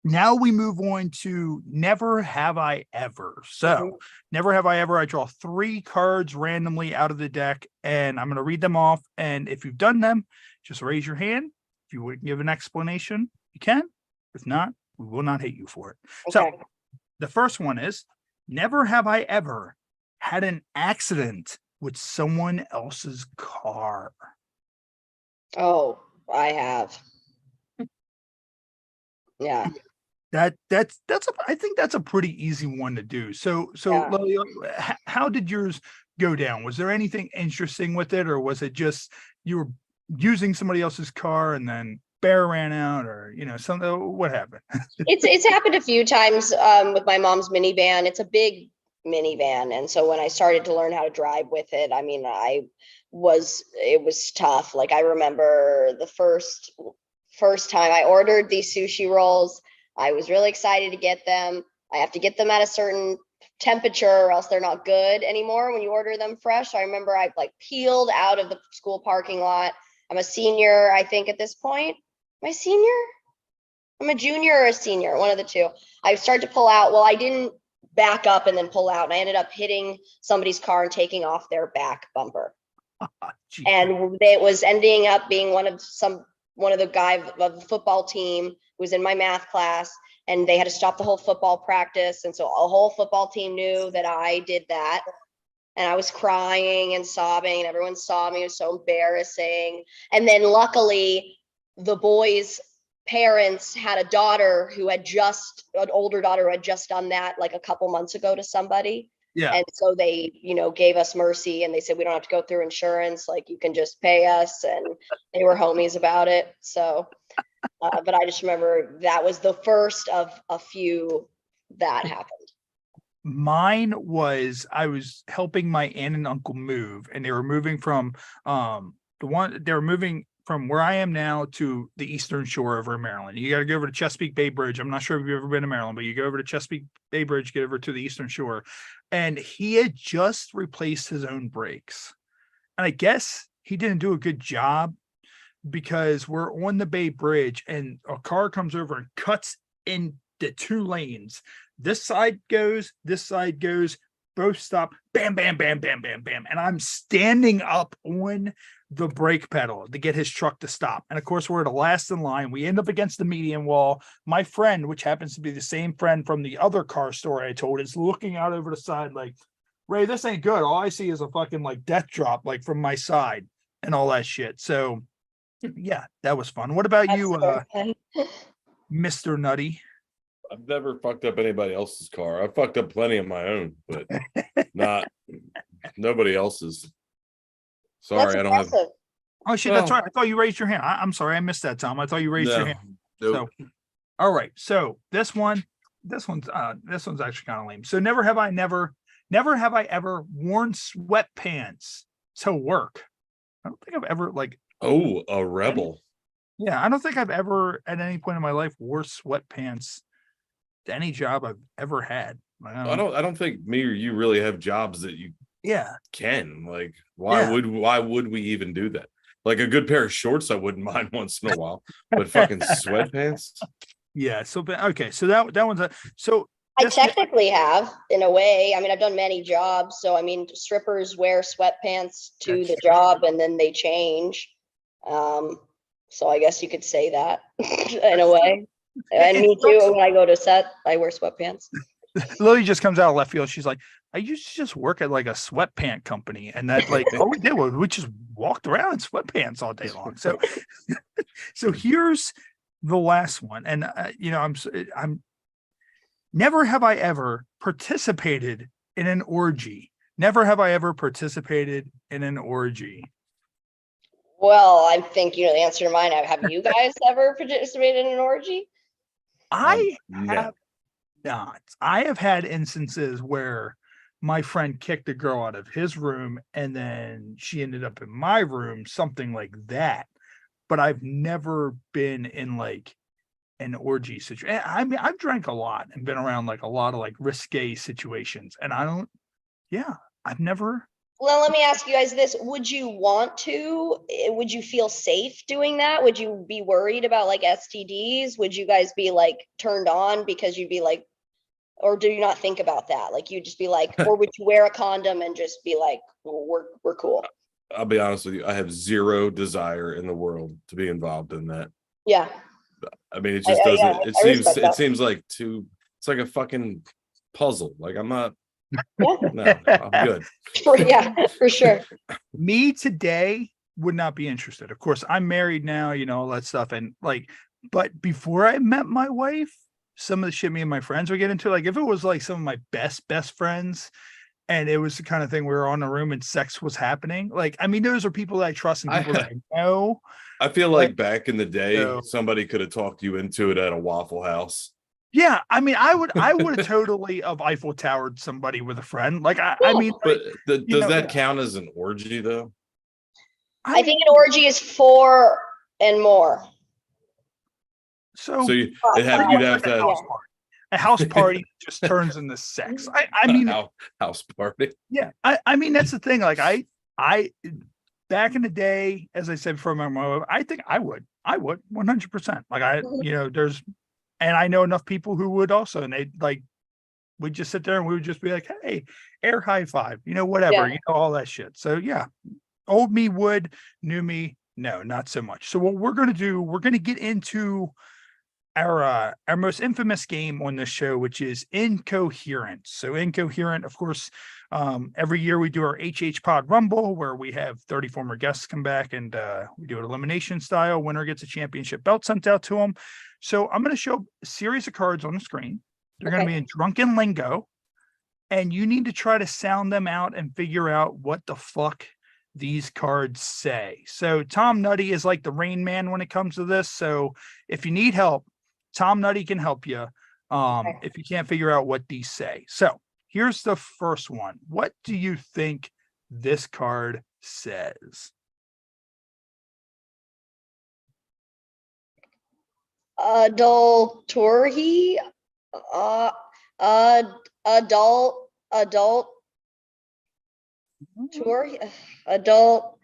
now we move on to Never Have I Ever. So Never Have I Ever. I draw 3 cards randomly out of the deck, and I'm going to read them off. And if you've done them, just raise your hand. If you would give an explanation, you can. If not, we will not hate you for it. Okay. So the first one is, never have I ever had an accident with someone else's car. Oh, I have. Yeah. I think that's a pretty easy one to do. So Yeah. Lily, how did yours go down? Was there anything interesting with it, or was it just you were using somebody else's car and then bear ran out, or you know, something? What happened? It's happened a few times with my mom's minivan. It's a big minivan, and so when I started to learn how to drive with it, I mean, it was tough. Like I remember the first time I ordered these sushi rolls. I was really excited to get them. I have to get them at a certain temperature or else they're not good anymore when you order them fresh. I remember I like peeled out of the school parking lot. I'm a senior, I think, at this point. Am I senior? I'm a junior or a senior, one of the two. I started to pull out. Well, I didn't back up and then pull out, and I ended up hitting somebody's car and taking off their back bumper. And it was ending up being one of the guys of the football team who was in my math class, and they had to stop the whole football practice. And so a whole football team knew that I did that. And I was crying and sobbing, and everyone saw me. It was so embarrassing. And then luckily, the boys' parents had an older daughter who had just done that like a couple months ago to somebody. Yeah. And so they, gave us mercy, and they said, we don't have to go through insurance. Like, you can just pay us. And they were homies about it. So, but I just remember that was the first of a few that happened. Mine was, I was helping my aunt and uncle move, and they were moving from from where I am now to the eastern shore over in Maryland. You got to go over to Chesapeake Bay Bridge. I'm not sure if you've ever been to Maryland, but you go over to Chesapeake Bay Bridge, get over to the eastern shore. And he had just replaced his own brakes. And I guess he didn't do a good job, because we're on the Bay Bridge and a car comes over and cuts into 2 lanes. This side goes, both stop, bam, bam, bam, bam, bam, bam. And I'm standing up on the brake pedal to get his truck to stop. And of course, we're the last in line. We end up against the median wall. My friend, which happens to be the same friend from the other car story I told, is looking out over the side like, Ray, this ain't good. All I see is a fucking like death drop, like from my side and all that shit. So yeah, that was fun. What about you, Mr. Nutty? I've never fucked up anybody else's car. I've fucked up plenty of my own, but not nobody else's. Sorry, I don't have. Oh shit, that's right. I thought you raised your hand. I'm sorry, I missed that, Tom. I thought you raised your hand. Nope. So, all right. So this one's actually kind of lame. So never have I ever worn sweatpants to work. I don't think I've ever like. Oh, a rebel. Yeah, I don't think I've ever at any point in my life wore sweatpants to any job I've ever had. I don't think me or you really have jobs that you can. Like, why would we even do that? Like a good pair of shorts, I wouldn't mind once in a while, but fucking sweatpants. Yeah. So, okay. So that one's so. I technically have, in a way. I mean, I've done many jobs. So, I mean, strippers wear sweatpants to the job and then they change. So I guess you could say that in a way. And me too. When I go to set, I wear sweatpants. Lily just comes out of left field. She's like, I used to just work at like a sweatpant company, and that like all we did was we just walked around in sweatpants all day long. So, so here's the last one, and I'm never have I ever participated in an orgy. Never have I ever participated in an orgy. Well, I think you know the answer to mine. Have you guys ever participated in an orgy? I have not. I have had instances where my friend kicked a girl out of his room and then she ended up in my room, something like that. But I've never been in like an orgy situation. I mean, I've drank a lot and been around like a lot of like risque situations, and I've never. Well, let me ask you guys this. Would you want to? Would you feel safe doing that? Would you be worried about like STDs? Would you guys be like turned on because you'd be like, or do you not think about that? Like you'd just be like, or would you wear a condom and just be like, well, we're cool? I'll be honest with you. I have zero desire in the world to be involved in that. Yeah. I mean, it just doesn't. It seems like it's like a fucking puzzle. Like I'm not. No, I'm good. Yeah, for sure. Me today would not be interested. Of course, I'm married now, all that stuff. And like, but before I met my wife, some of the shit me and my friends would get into, like if it was like some of my best friends and it was the kind of thing we were on a room and sex was happening. Like, I mean, those are people that I trust and people that I know. I feel like back in the day, somebody could have talked you into it at a Waffle House. Yeah, I mean, I would have totally of Eiffel Towered somebody with a friend. Like, I mean, but does that count as an orgy though? I think an orgy is 4 and more. So you'd have to have a house party just turns into sex. I mean, house party. Yeah, I mean that's the thing. Like I back in the day, as I said before, I think I would 100%. Like there's. And I know enough people who would also, and they like, we'd just sit there and we would just be like, hey, air high five, whatever, all that shit. So yeah, old me would, new me, no, not so much. So what we're going to do, we're going to get into our most infamous game on this show, which is Incoherent. So Incoherent, of course, every year we do our HHPod Rumble where we have 30 former guests come back and we do it elimination style. Winner gets a championship belt sent out to them. So I'm going to show a series of cards on the screen. They're going to be in drunken lingo, and you need to try to sound them out and figure out what the fuck these cards say. So Tom Nutty is like the Rain Man when it comes to this. So if you need help, Tom Nutty can help you if you can't figure out what these say. So here's the first one. What do you think this card says? Adultery, adult tour, adult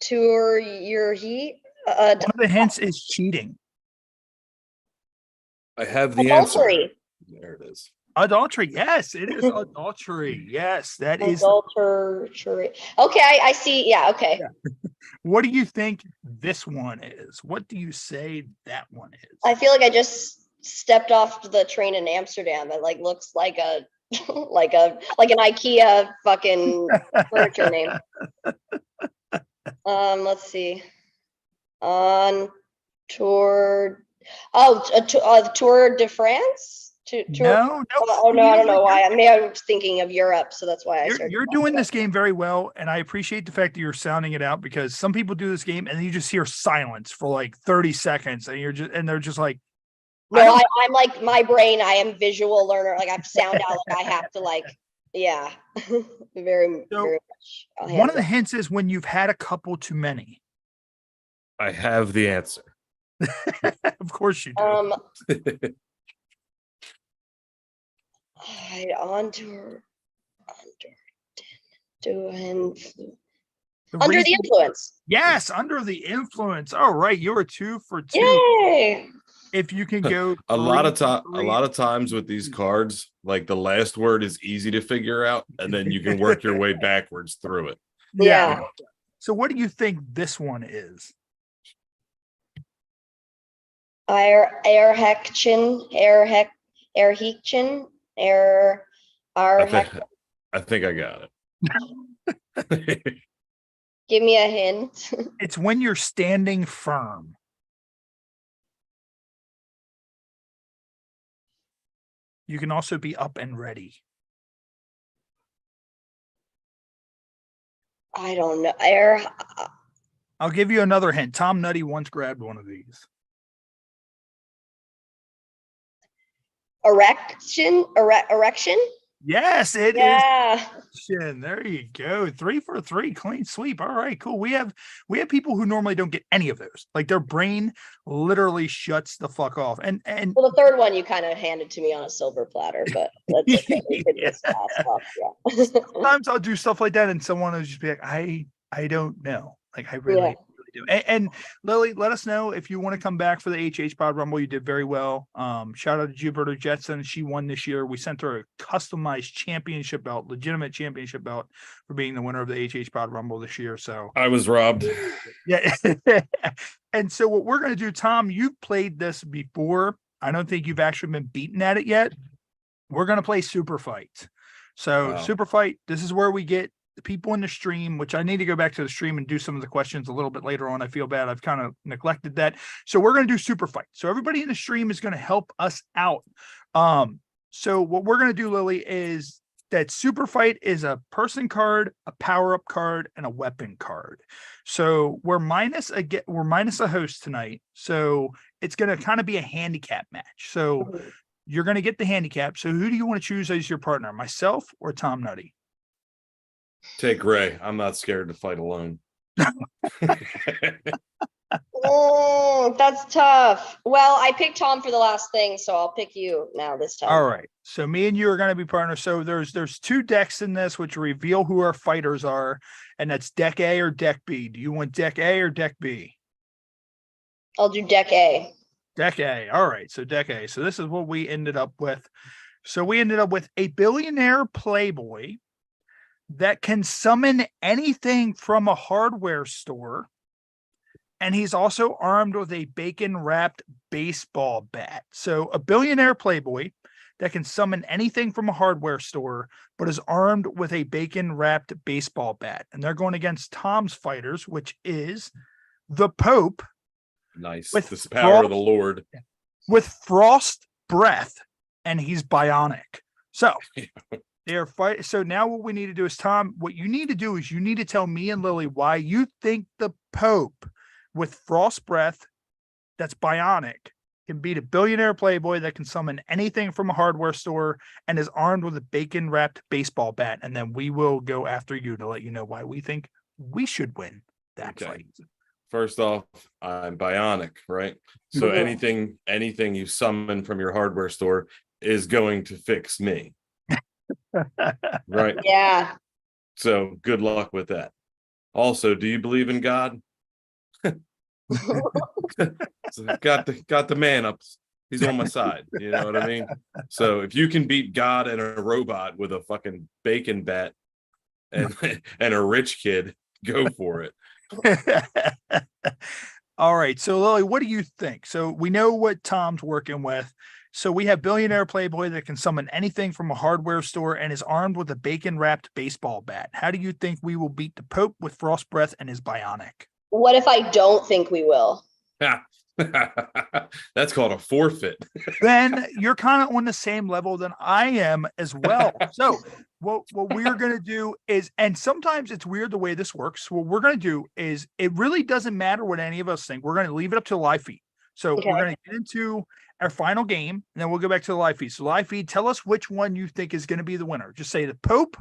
tour, your heat. One of the hints is cheating. I have the adultery. Answer. There it is. Adultery. Yes, it is adultery. Yes, that is adultery. Okay, I see. Yeah. Okay. Yeah. What do you think this one is? What do you say that one is? I feel like I just stepped off the train in Amsterdam. It like looks like a like an IKEA fucking furniture name. Let's see. On Tour. Oh, Tour de France. No. Oh no, I don't know why. I was thinking of Europe, so that's why I started. You're doing this game very well, and I appreciate the fact that you're sounding it out, because some people do this game and then you just hear silence for like 30 seconds, and they're just like, no, I'm like, my brain, I am visual learner. Like, I sound out, like I have to, like, yeah, very much. One of the hints is when you've had a couple too many. I have the answer. Of course you do. On tour, under the influence. Yes, under the influence. All right, you were 2 for 2. Yay! If you can go a lot of times with these cards, like the last word is easy to figure out, and then you can work your way backwards through it. Yeah. So what do you think this one is? Erhechen. I think I got it. Give me a hint. It's when you're standing firm. You can also be up and ready. I don't know. I'll give you another hint. Tom Nutty once grabbed one of these. Erection? Yes, it is. Yeah. There you go. 3 for 3, clean sweep. All right, cool. We have people who normally don't get any of those. Like, their brain literally shuts the fuck off. And well, the third one you kind of handed to me on a silver platter, but that's okay. Yeah. Sometimes I'll do stuff like that, and someone will just be like, I don't know. Like, I really do. And Lily, let us know if you want to come back for the HHPod Rumble. You did very well. Shout out to Jupiter Jetson. She won this year. We sent her a customized championship belt, legitimate championship belt, for being the winner of the HHPod Rumble this year. So I was robbed. Yeah. And so what we're going to do, Tom, you've played this before. I don't think you've actually been beaten at it yet. We're going to play Super Fight. So Super Fight, this is where we get the people in the stream, which I need to go back to the stream and do some of the questions a little bit later on. I feel bad. I've kind of neglected that. So we're going to do Super Fight. So everybody in the stream is going to help us out. So what we're going to do, Lily, is that Super Fight is a person card, a power-up card, and a weapon card. So we're minus a host tonight. So it's going to kind of be a handicap match. So you're going to get the handicap. So who do you want to choose as your partner, myself or Tom Nutty? Take Ray. I'm not scared to fight alone. Oh, that's tough. Well, I picked Tom for the last thing, so I'll pick you now this time. All right. So me and you are going to be partners. So there's 2 decks in this, which reveal who our fighters are, and that's deck A or deck B. Do you want deck A or deck B? I'll do deck A. Deck A. All right. So deck A. So this is what we ended up with. So we ended up with a billionaire playboy that can summon anything from a hardware store. And he's also armed with a bacon-wrapped baseball bat. So a billionaire playboy that can summon anything from a hardware store, but is armed with a bacon-wrapped baseball bat. And they're going against Tom's fighters, which is the Pope. Nice. This power of the Lord. With frost breath, and he's bionic. So they're fighting. So now what we need to do is, Tom, what you need to do is you need to tell me and Lily why you think the Pope with frost breath that's bionic can beat a billionaire playboy that can summon anything from a hardware store and is armed with a bacon wrapped baseball bat. And then we will go after you to let you know why we think we should win that fight. First off, I'm bionic, right? So anything you summon from your hardware store is going to fix me. Right? Yeah. So good luck with that. Also, do you believe in God? So got the man up. He's on my side. You know what I mean? So if you can beat God and a robot with a fucking bacon bat and a rich kid, go for it. All right. So Lily, what do you think? So we know what Tom's working with. So we have billionaire playboy that can summon anything from a hardware store and is armed with a bacon-wrapped baseball bat. How do you think we will beat the Pope with frost breath and his bionic? What if I don't think we will? That's called a forfeit. Then you're kind of on the same level than I am as well. So what we're going to do is, and sometimes it's weird the way this works. What we're going to do is it really doesn't matter what any of us think. We're going to leave it up to the live feed. So we're going to get into our final game, and then we'll go back to the live feed. So live feed, tell us which one you think is going to be the winner. Just say the Pope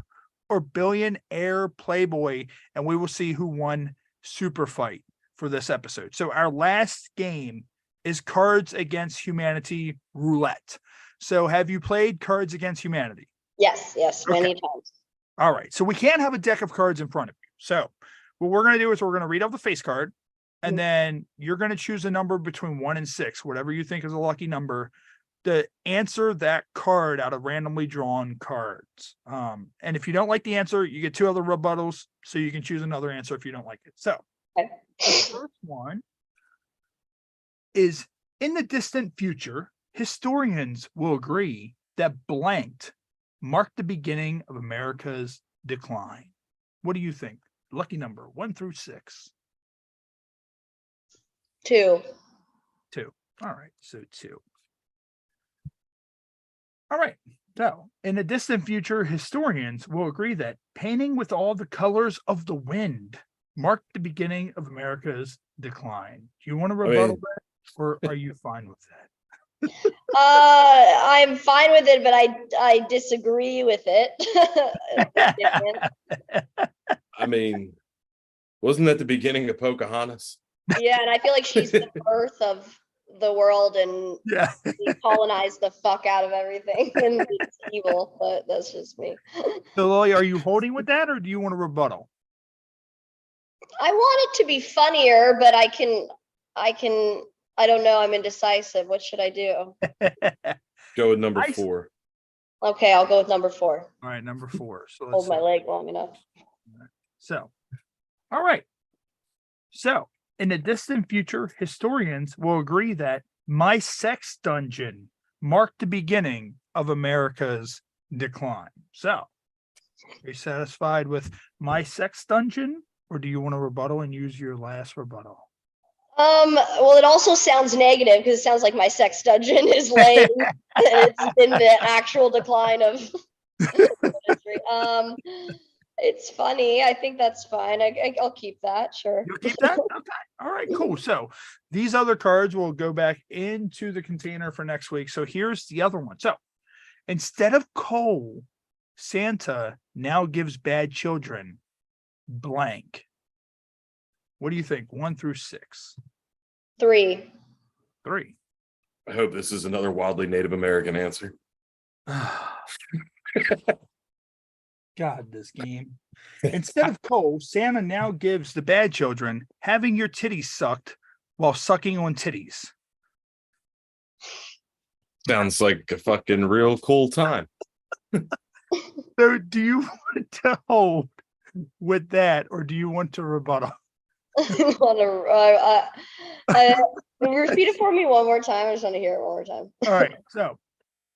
or billionaire playboy, and we will see who won Super Fight for this episode. So our last game is Cards Against Humanity Roulette. So have you played Cards Against Humanity? Yes, many times. All right. So we can't have a deck of cards in front of you. So what we're going to do is we're going to read off the face card, and then you're going to choose a number between 1 and 6, whatever you think is a lucky number, to answer that card out of randomly drawn cards. And if you don't like the answer, you get 2 other rebuttals, so you can choose another answer if you don't like it. So the first one is, in the distant future, historians will agree that blanked marked the beginning of America's decline. What do you think? Lucky number 1 through 6. 2. 2. All right. So 2. All right. So in the distant future, historians will agree that painting with all the colors of the wind marked the beginning of America's decline. Do you want to rebuttal that, or are you fine with that? I'm fine with it, but I disagree with it. I mean, wasn't that the beginning of Pocahontas? Yeah, and I feel like she's the birth of the world, and we colonized the fuck out of everything, and it's evil. But that's just me. So, Lily, are you holding with that, or do you want to rebuttal? I want it to be funnier, but I don't know. I'm indecisive. What should I do? Go with number 4. Okay, I'll go with number 4. All right, number 4. So let's hold my leg long enough. So, all right. So, in the distant future, historians will agree that my sex dungeon marked the beginning of America's decline. So, are you satisfied with my sex dungeon, or do you want to rebuttal and use your last rebuttal? Well, it also sounds negative because it sounds like my sex dungeon is lame and it's in the actual decline of industry. It's funny. I think that's fine. I'll keep that. Sure. You'll keep that? Okay. All right, cool. So these other cards will go back into the container for next week. So here's the other one. So instead of coal, Santa now gives bad children blank. What do you think? 1 through 6. 3. 3. I hope this is another wildly Native American answer. God, this game. Instead of coal, Santa now gives the bad children having your titties sucked while sucking on titties. Sounds like a fucking real cool time. So do you want to hold with that, or do you want to rebuttal? Repeat it for me one more time. I just want to hear it one more time. All right. So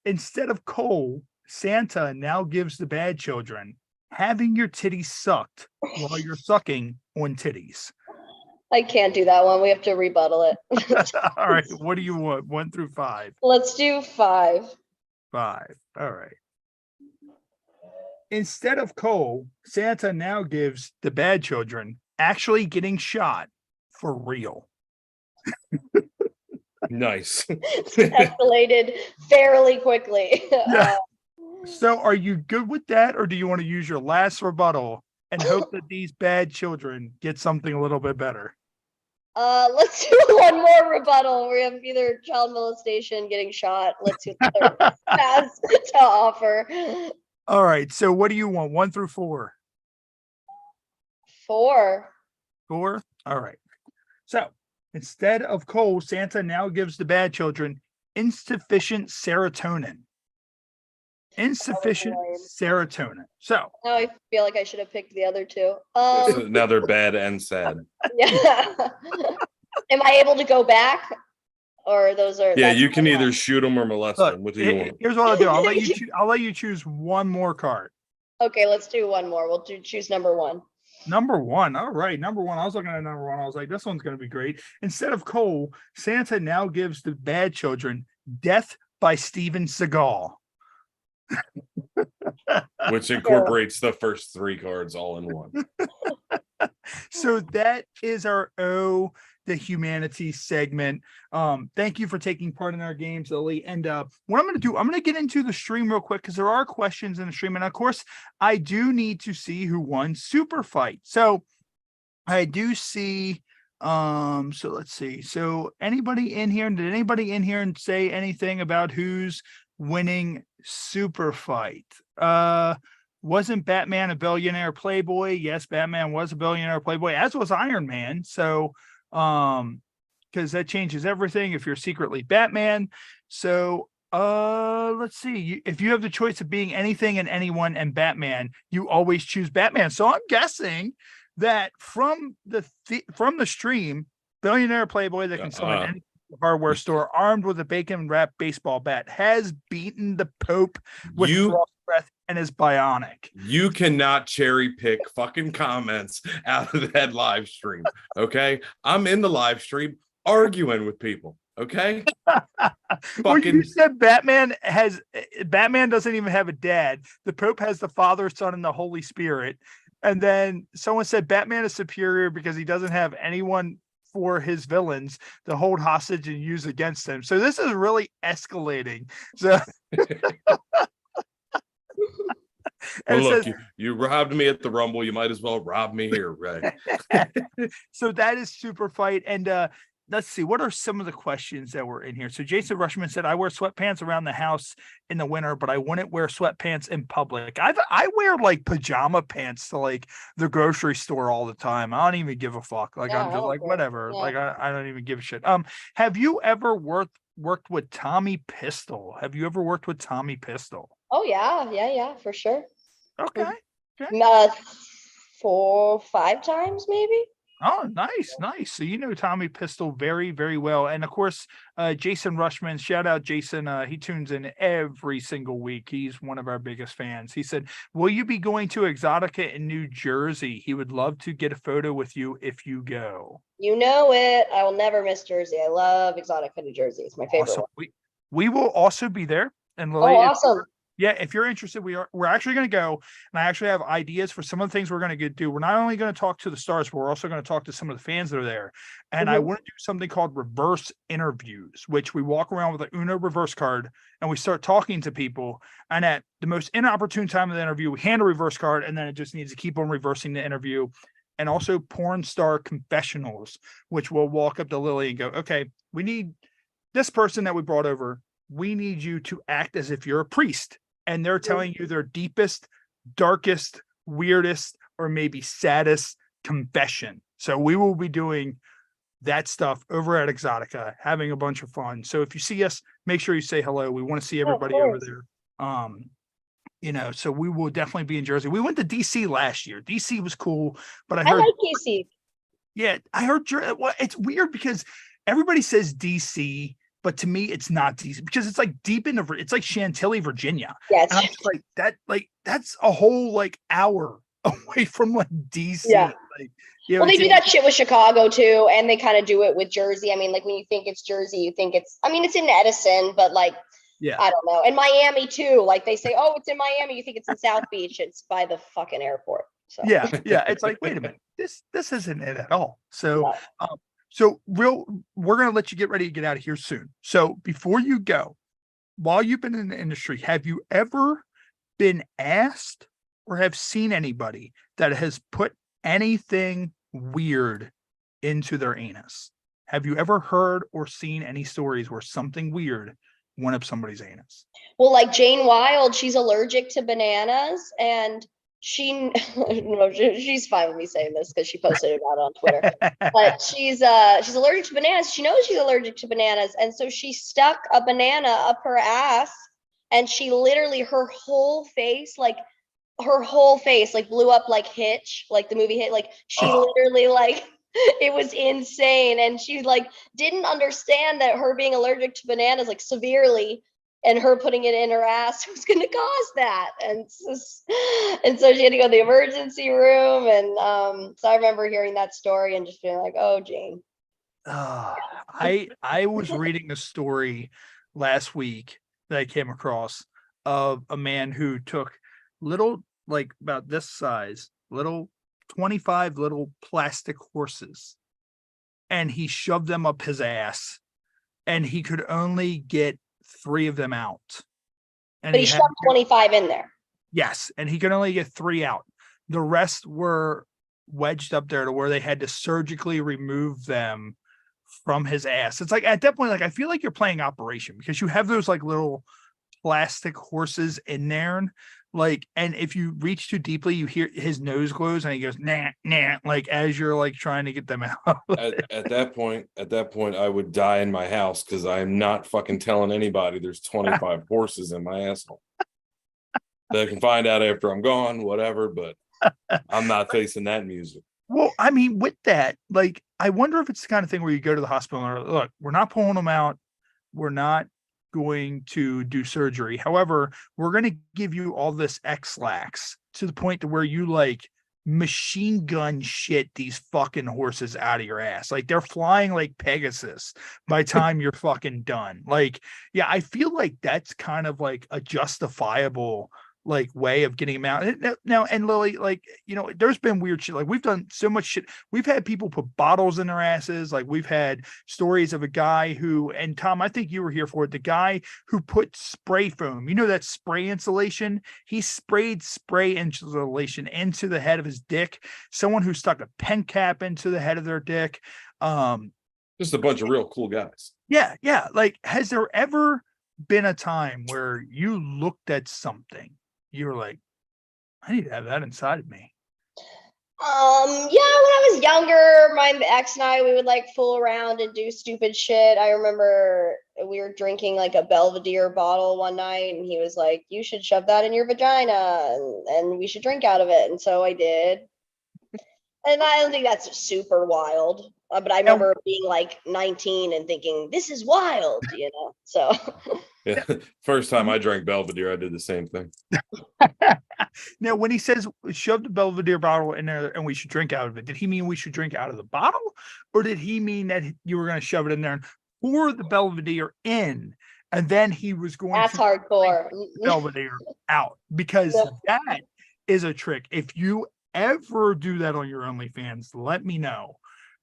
instead of coal, Santa now gives the bad children having your titties sucked while you're sucking on titties. I can't do that one. We have to rebuttal it. All right. What do you want? 1 through 5. Let's do 5. 5. All right. Instead of coal, Santa now gives the bad children actually getting shot for real. Nice. Escalated fairly quickly. Yeah. So are you good with that, or do you want to use your last rebuttal and hope that these bad children get something a little bit better? Let's do one more rebuttal. We have either child molestation, getting shot. Let's see what the third has to offer. All right. So what do you want? 1 through 4? 4. 4? All right. So instead of coal, Santa now gives the bad children insufficient serotonin. Insufficient serotonin. So now I feel like I should have picked the other 2. So now they're bad and sad. Yeah. Am I able to go back? or those are? Yeah, that's you can one either one. shoot them or molest Look, them. What do you want? here's what I'll do. I'll let you choose one more card. Okay, let's do one more. We'll choose number one. Number one. All right. Number one. I was looking at number one. I was like, this one's going to be great. Instead of coal, Santa now gives the bad children Death by Steven Seagal. Which incorporates the first 3 cards all in one. So that is our the humanity segment. Thank you for taking part in our games, Lily. And what I'm going to do, I'm going to get into the stream real quick because there are questions in the stream. And of course, I do need to see who won Super Fight. So I do see, so let's see. So anybody in here, did anybody in here and say anything about who's winning Super Fight? Wasn't Batman a billionaire playboy? Yes, Batman was a billionaire playboy, as was Iron Man. So because that changes everything if you're secretly Batman. So let's see. If you have the choice of being anything and anyone and Batman, you always choose Batman. So I'm guessing that from the stream, billionaire playboy that can summon any hardware store armed with a bacon wrapped baseball bat has beaten the Pope with frost breath and is bionic. You cannot cherry pick fucking comments out of that live stream. Okay, I'm in the live stream arguing with people. Okay. Well, you said Batman doesn't even have a dad. The Pope has the Father, Son, and the Holy Spirit. And then someone said Batman is superior because he doesn't have anyone for his villains to hold hostage and use against them. So this is really escalating. So well, look, you robbed me at the Rumble. You might as well rob me here, right? So that is Super Fight. And let's see, what are some of the questions that were in here? So Jason Rushman said, I wear sweatpants around the house in the winter, but I wouldn't wear sweatpants in public. I wear like pajama pants to like the grocery store all the time. I don't even give a fuck. Like, I'm just like, whatever. Yeah. Like, I don't even give a shit. Have you ever worked with Tommy Pistol? Have you ever worked with Tommy Pistol? Oh yeah, for sure. Okay. 4 or 5 times maybe. Oh, nice. So you know Tommy Pistol very, very well. And of course, Jason Rushman, shout out Jason. He tunes in every single week. He's one of our biggest fans. He said, will you be going to Exotica in New Jersey? He would love to get a photo with you if you go. You know it. I will never miss Jersey. I love Exotica, New Jersey. It's my favorite awesome. one. We will also be there. And Lily, awesome. If you're interested, we're actually going to go, and I actually have ideas for some of the things we're going to do. We're not only going to talk to the stars, but we're also going to talk to some of the fans that are there. And I want to do something called reverse interviews, which we walk around with an Uno reverse card and we start talking to people. And at the most inopportune time of the interview, we hand a reverse card, and then it just needs to keep on reversing the interview. And also Pornstar confessionals, which will walk up to Lily and go, okay, we need this person that we brought over. We need you to act as if you're a priest. And they're telling you their deepest, darkest, weirdest, or maybe saddest confession. So we will be doing that stuff over at Exotica, having a bunch of fun. So if you see us, make sure you say hello. We want to see everybody over there. So we will definitely be in Jersey. We went to DC last year. DC was cool, but I heard like DC. Yeah, I heard. Well, it's weird because everybody says DC. But to me, it's not DC because it's like deep in it's like Chantilly, Virginia. Yeah, and I'm just like that. Like that's a whole like hour away from like DC. Yeah. Like, well, they do that shit with Chicago too, and they kind of do it with Jersey. I mean, like when you think it's Jersey, you think it's. I mean, it's in Edison, but like, I don't know. And Miami too. Like they say, oh, it's in Miami. You think it's in South Beach? It's by the fucking airport. So. Yeah. It's like, wait a minute, this isn't it at all. So. No. So we're going to let you get ready to get out of here soon. So before you go, while you've been in the industry, have you ever been asked or have seen anybody that has put anything weird into their anus? Have you ever heard or seen any stories where something weird went up somebody's anus? Well, like Jane Wilde, she's allergic to bananas, and she's fine with me saying this because she posted about it on Twitter. But she's allergic to bananas. She knows she's allergic to bananas, and so she stuck a banana up her ass, and she literally her whole face like blew up like Hitch, like the movie Hitch. Like she literally like It was insane. And she like didn't understand that her being allergic to bananas like severely and her putting it in her ass was going to cause that. And so she had to go to the emergency room. And so I remember hearing that story and just being like, oh, Jane. I was reading a story last week that I came across of a man who took little, like about this size, little 25 little plastic horses, and he shoved them up his ass, and he could only get 3 of them out. And but he shoved 25 in there. Yes, and he could only get 3 out. The rest were wedged up there to where they had to surgically remove them from his ass. It's like at that point, like I feel like you're playing Operation, because you have those like little plastic horses in there, and like, and if you reach too deeply, you hear his nose glows and he goes nah nah, like as you're like trying to get them out. At that point, I would die in my house, because I'm not fucking telling anybody there's 25 horses in my asshole. They can find out after I'm gone, whatever, but I'm not facing that music. Well, I mean, with that, like, I wonder if it's the kind of thing where you go to the hospital and look, we're not pulling them out. We're not going to do surgery. However, we're going to give you all this X-Lax to the point to where you like machine gun shit these fucking horses out of your ass. Like they're flying like Pegasus by the time you're fucking done. Like, yeah, I feel like that's kind of like a justifiable like way of getting them out. Now, and Lily, like, you know, there's been weird shit. Like we've done so much shit. We've had people put bottles in their asses. Like we've had stories of a guy who, and Tom, I think you were here for it. The guy who put spray foam, you know, that spray insulation, he sprayed spray insulation into the head of his dick. Someone who stuck a pen cap into the head of their dick. Just a bunch of real cool guys. Yeah. Yeah. Like, has there ever been a time where you looked at something, you were like, I need to have that inside of me? Yeah, when I was younger, my ex and I, we would like fool around and do stupid shit. I remember we were drinking like a Belvedere bottle one night, and he was like, you should shove that in your vagina and we should drink out of it. And so I did. And I don't think that's super wild, but I remember being like 19 and thinking, this is wild, you know? So yeah, first time I drank Belvedere, I did the same thing. Now, when he says shove the Belvedere bottle in there and we should drink out of it, did he mean we should drink out of the bottle, or did he mean that you were going to shove it in there and pour the Belvedere in, and then he was going that's to hardcore Belvedere out? Because that is a trick. If you ever do that on your OnlyFans, let me know,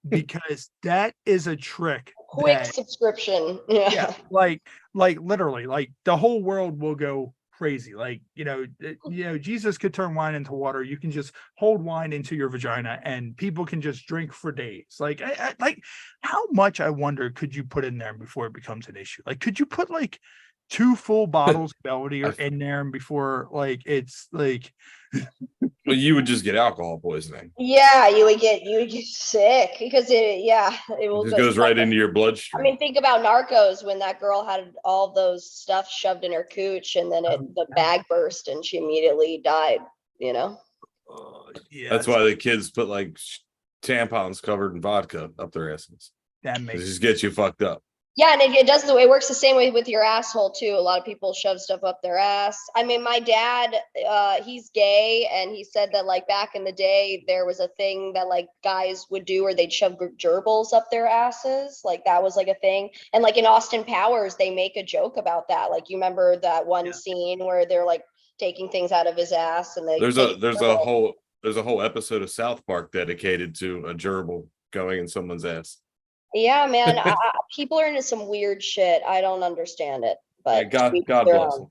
because that is a trick. Quick subscription. Yeah, like literally, like the whole world will go crazy. Like, you know, Jesus could turn wine into water. You can just hold wine into your vagina and people can just drink for days. Like, like how much, I wonder, could you put in there before it becomes an issue? Like, could you put like 2 full bottles of Belvedere in there and before like it's like well, you would just get alcohol poisoning. Yeah, you would get sick because it will just goes right into your bloodstream. I mean, think about Narcos, when that girl had all those stuff shoved in her cooch and then the bag burst and she immediately died, you know? Yeah, that's why the kids put like tampons covered in vodka up their asses. That makes it just gets you fucked up. Yeah, and it works the same way with your asshole too. A lot of people shove stuff up their ass. I mean, my dad, he's gay, and he said that like back in the day, there was a thing that like guys would do where they'd shove gerbils up their asses. Like that was like a thing. And like in Austin Powers, they make a joke about that. Like you remember that one scene where they're like taking things out of his ass, and there's a whole episode of South Park dedicated to a gerbil going in someone's ass. Yeah, man, people are into some weird shit. I don't understand it, but God bless them.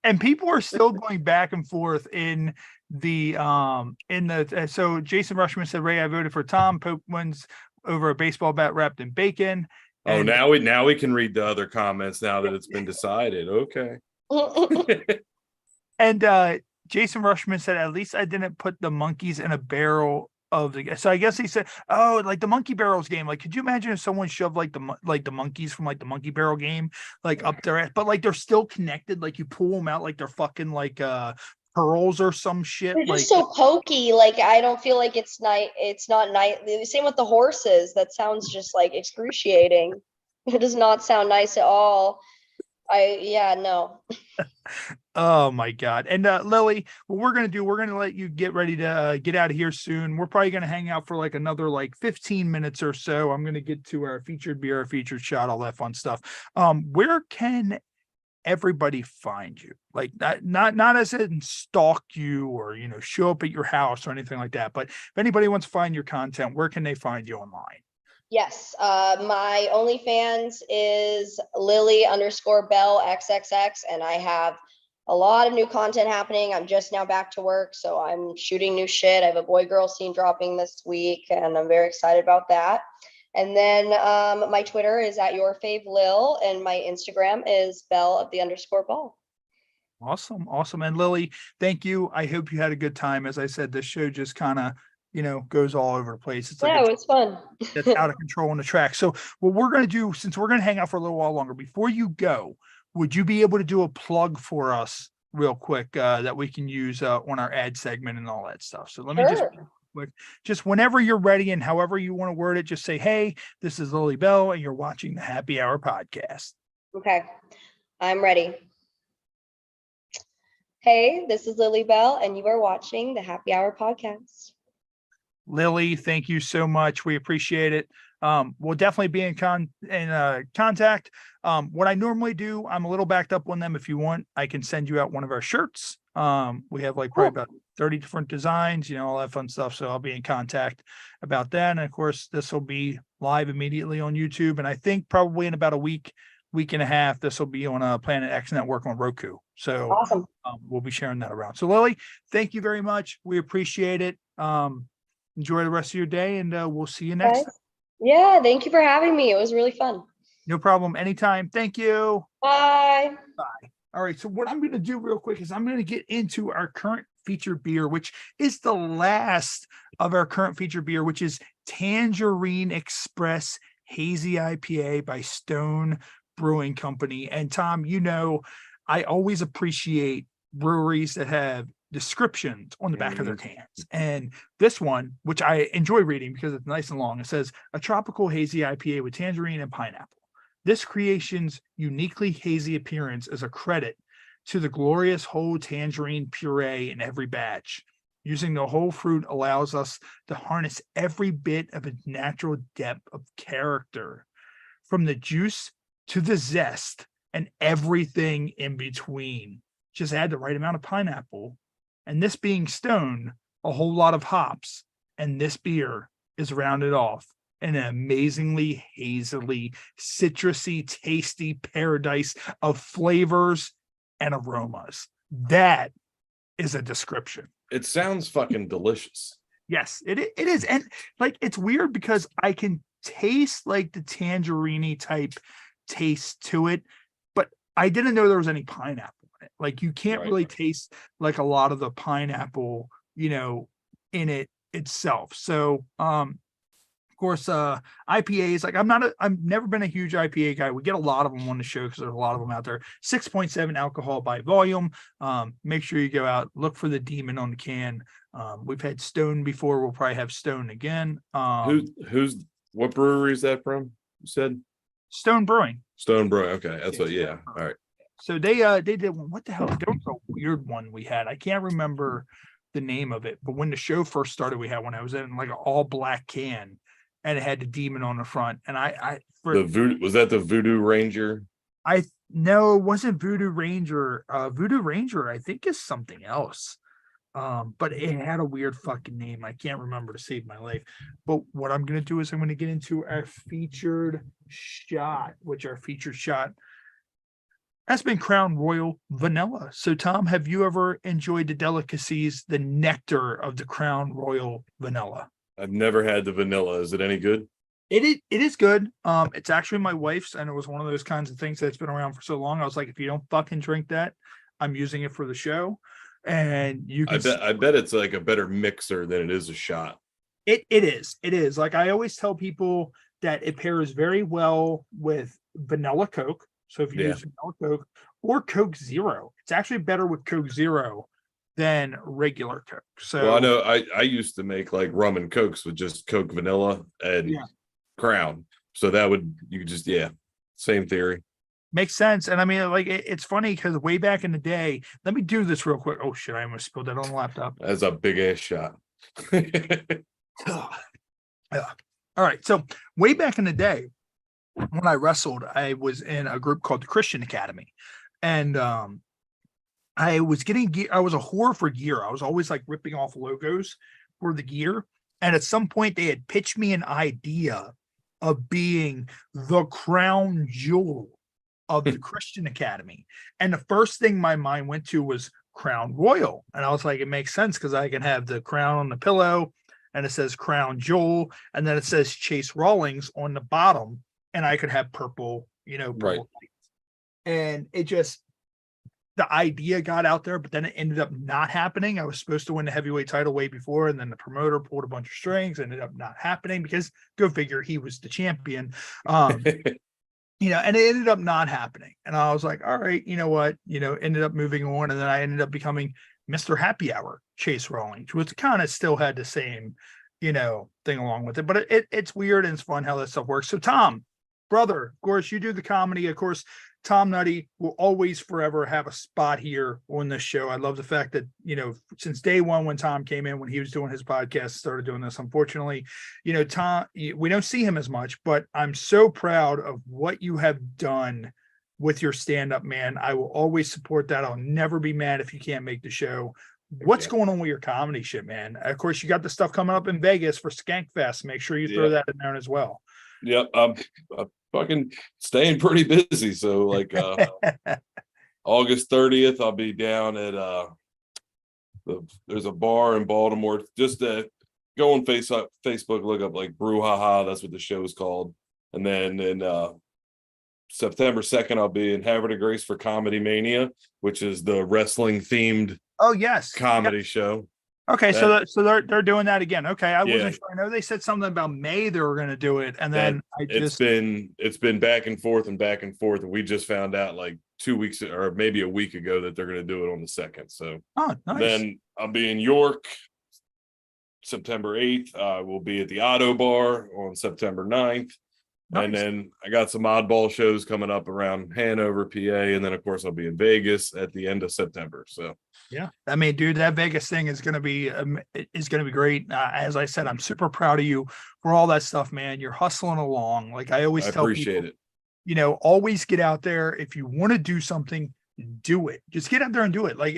And people are still going back and forth in the so Jason Rushman said, Ray, I voted for Tom. Pope wins over a baseball bat wrapped in bacon. And now we can read the other comments now that it's been decided. Okay. And Jason Rushman said, at least I didn't put the monkeys in a barrel of the. So I guess he said, oh, like the monkey barrels game. Like, could you imagine if someone shoved like the monkeys from like the monkey barrel game like up their ass, but like they're still connected. Like you pull them out like they're fucking like pearls or some shit. They're Like, just so pokey. Like I don't feel like it's not nice. Same with the horses. That sounds just like excruciating. It does not sound nice at all. No. oh my God. And Lily, what we're gonna do, we're gonna let you get ready to get out of here soon. We're probably gonna hang out for like another like 15 minutes or so. I'm gonna get to our featured beer, our featured shot, all that fun stuff. Where can everybody find you? Like not as in stalk you or show up at your house or anything like that, but if anybody wants to find your content, where can they find you online? Yes. My OnlyFans is Lily_Bell XXX, and I have a lot of new content happening. I'm just now back to work, so I'm shooting new shit. I have a boy-girl scene dropping this week, and I'm very excited about that. And then my Twitter is @YourFaveLil, and my Instagram is Bell_Ball. Awesome. And Lily, thank you. I hope you had a good time. As I said, this show just kind of goes all over the place. It's like it was fun. It's out of control on the track. So what we're going to do, since we're going to hang out for a little while longer, before you go, would you be able to do a plug for us real quick that we can use on our ad segment and all that stuff? So let me just whenever you're ready and however you want to word it, just say, hey, this is Lily Bell and you're watching the Happy Hour podcast. Okay, I'm ready. Hey, this is Lily Bell and you are watching the Happy Hour podcast. Lily, thank you so much. We appreciate it. We'll definitely be in contact. What I normally do, I'm a little backed up on them. If you want, I can send you out one of our shirts. We have like probably about 30 different designs, all that fun stuff. So I'll be in contact about that. And of course, this will be live immediately on YouTube. And I think probably in about a week and a half, this will be on Planet X Network on Roku. So awesome. We'll be sharing that around. So Lily, thank you very much. We appreciate it. Enjoy the rest of your day, and we'll see you next time. Yeah, thank you for having me. It was really fun. No problem. Anytime. Thank you. Bye. Bye. All right. So what I'm going to do real quick is I'm going to get into our current featured beer, which is the last of our current featured beer, which is Tangerine Express Hazy IPA by Stone Brewing Company. And Tom, I always appreciate breweries that have descriptions on the back of their cans. And this one, which I enjoy reading because it's nice and long, it says a tropical hazy IPA with tangerine and pineapple. This creation's uniquely hazy appearance is a credit to the glorious whole tangerine puree in every batch. Using the whole fruit allows us to harness every bit of its natural depth of character, from the juice to the zest and everything in between. Just add the right amount of pineapple, and this being Stone, a whole lot of hops, and this beer is rounded off in an amazingly hazily, citrusy, tasty paradise of flavors and aromas. That is a description. It sounds fucking delicious. Yes, it is. And like, it's weird because I can taste like the tangerine type taste to it, but I didn't know there was any pineapple. Like, you can't really taste like a lot of the pineapple, in it itself. So, of course, IPAs, like I've never been a huge IPA guy. We get a lot of them on the show because there's a lot of them out there. 6.7 alcohol by volume. Make sure you go out, look for the demon on the can. We've had Stone before. We'll probably have Stone again. What brewery is that from? You said Stone Brewing. Stone Brewing. Okay, that's what. Yeah. All right. So they did one. What the hell? There was a weird one we had. I can't remember the name of it, but when the show first started, we had one. I was in like an all black can, and it had the demon on the front. And was that the Voodoo Ranger? No, it wasn't Voodoo Ranger. Voodoo Ranger, I think, is something else. But it had a weird fucking name. I can't remember to save my life. But what I'm gonna do is I'm gonna get into our featured shot, which our featured shot has been Crown Royal Vanilla. So, Tom, have you ever enjoyed the delicacies, the nectar of the Crown Royal Vanilla? I've never had the vanilla. Is it any good? It is good. It's actually my wife's, and it was one of those kinds of things that's been around for so long. I was like, if you don't fucking drink that, I'm using it for the show. And you can I bet it's like a better mixer than it is a shot. It is. Like, I always tell people that it pairs very well with vanilla Coke. So if you use vanilla Coke or Coke Zero, it's actually better with Coke Zero than regular Coke. So well, I know I used to make like rum and Cokes with just Coke vanilla and Crown. So that would, you could just, same theory. makes sense. And I mean, like, it's funny because way back in the day, let me do this real quick. Oh shit, I almost spilled that on the laptop. That's a big ass shot. Yeah. All right. So way back in the day, when I wrestled, I was in a group called the Christian Academy. And I was getting gear. I was a whore for gear. I was always like ripping off logos for the gear. And at some point they had pitched me an idea of being the crown jewel of the Christian Academy. And the first thing my mind went to was Crown Royal. And I was like, it makes sense because I can have the crown on the pillow and it says Crown Jewel. And then it says Chase Rawlings on the bottom. And I could have purple, purple lights. And it just, the idea got out there, but then it ended up not happening. I was supposed to win the heavyweight title way before, and then the promoter pulled a bunch of strings, ended up not happening because go figure, he was the champion. And it ended up not happening. And I was like, all right, you know what, ended up moving on. And then I ended up becoming Mr. Happy Hour Chase Rawlings, which kind of still had the same, thing along with it. But it's weird and it's fun how that stuff works. So Tom, brother, of course, you do the comedy. Of course, Tom Nutty will always forever have a spot here on this show. I love the fact that, since day one, when Tom came in, when he was doing his podcast, started doing this, unfortunately, Tom, we don't see him as much, but I'm so proud of what you have done with your stand-up, man. I will always support that. I'll never be mad if you can't make the show. What's going on with your comedy shit, man? Of course, you got the stuff coming up in Vegas for Skankfest. Make sure you throw that in there as well. Yep. I'm fucking staying pretty busy. So like August 30th, I'll be down at there's a bar in Baltimore. Just go on Facebook, look up like Brouhaha. That's what the show is called. And then in September 2nd, I'll be in Havre de Grace for Comedy Mania, which is the wrestling themed comedy show. Okay, so they're doing that again. Okay, I wasn't sure. I know they said something about May they were going to do it, and then it's been back and forth. And we just found out like 2 weeks or maybe a week ago that they're going to do it on the 2nd. So nice. Then I'll be in York September 8th. I will be at the Auto Bar on September 9th. Nice. And then I got some oddball shows coming up around Hanover, PA, and then of course I'll be in Vegas at the end of September. So yeah, I mean, dude, that Vegas thing is going to be great. As I said, I'm super proud of you for all that stuff, man. You're hustling along. Like I always tell appreciate people, it. Always get out there. If you want to do something, do it. Just get out there and do it. Like,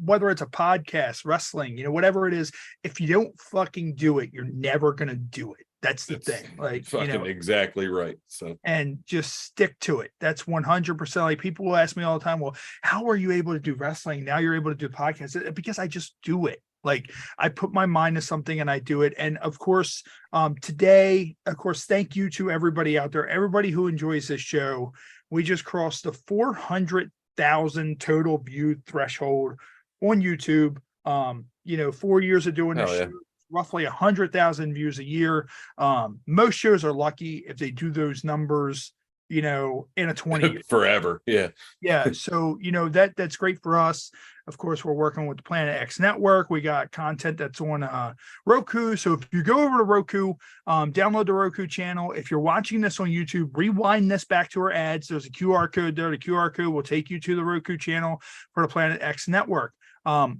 whether it's a podcast, wrestling, whatever it is, if you don't fucking do it, you're never going to do it. That's the thing. Like, fucking exactly right. So, and just stick to it. That's 100%. Like people will ask me all the time, well, how are you able to do wrestling? Now you're able to do podcasts. Because I just do it. Like I put my mind to something and I do it. And of course, today, of course, thank you to everybody out there, everybody who enjoys this show. We just crossed the 400,000 total viewed threshold on YouTube. 4 years of doing this show, roughly 100,000 views a year. Most shows are lucky if they do those numbers, in a 20 forever. Yeah. So, that's great for us. Of course, we're working with the Planet X network. We got content that's on Roku. So if you go over to Roku, download the Roku channel. If you're watching this on YouTube, rewind this back to our ads. There's a QR code there. The QR code will take you to the Roku channel for the Planet X network.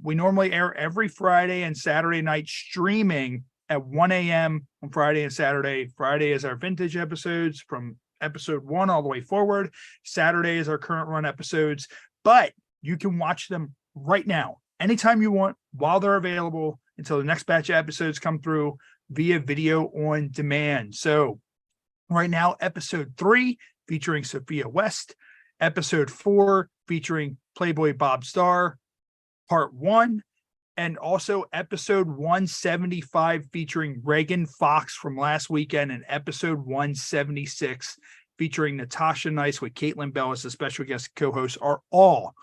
We normally air every Friday and Saturday night streaming at 1 a.m. on Friday and Saturday. Friday is our vintage episodes from episode 1 all the way forward. Saturday is our current run episodes, but you can watch them right now, anytime you want, while they're available until the next batch of episodes come through via video on demand. So right now, episode 3 featuring Sophia West, episode 4 featuring Playboy Bob Starr, part 1, and also episode 175 featuring Reagan Fox from last weekend, and episode 176 featuring Natasha Nice with Caitlin Bell as a special guest co-host are all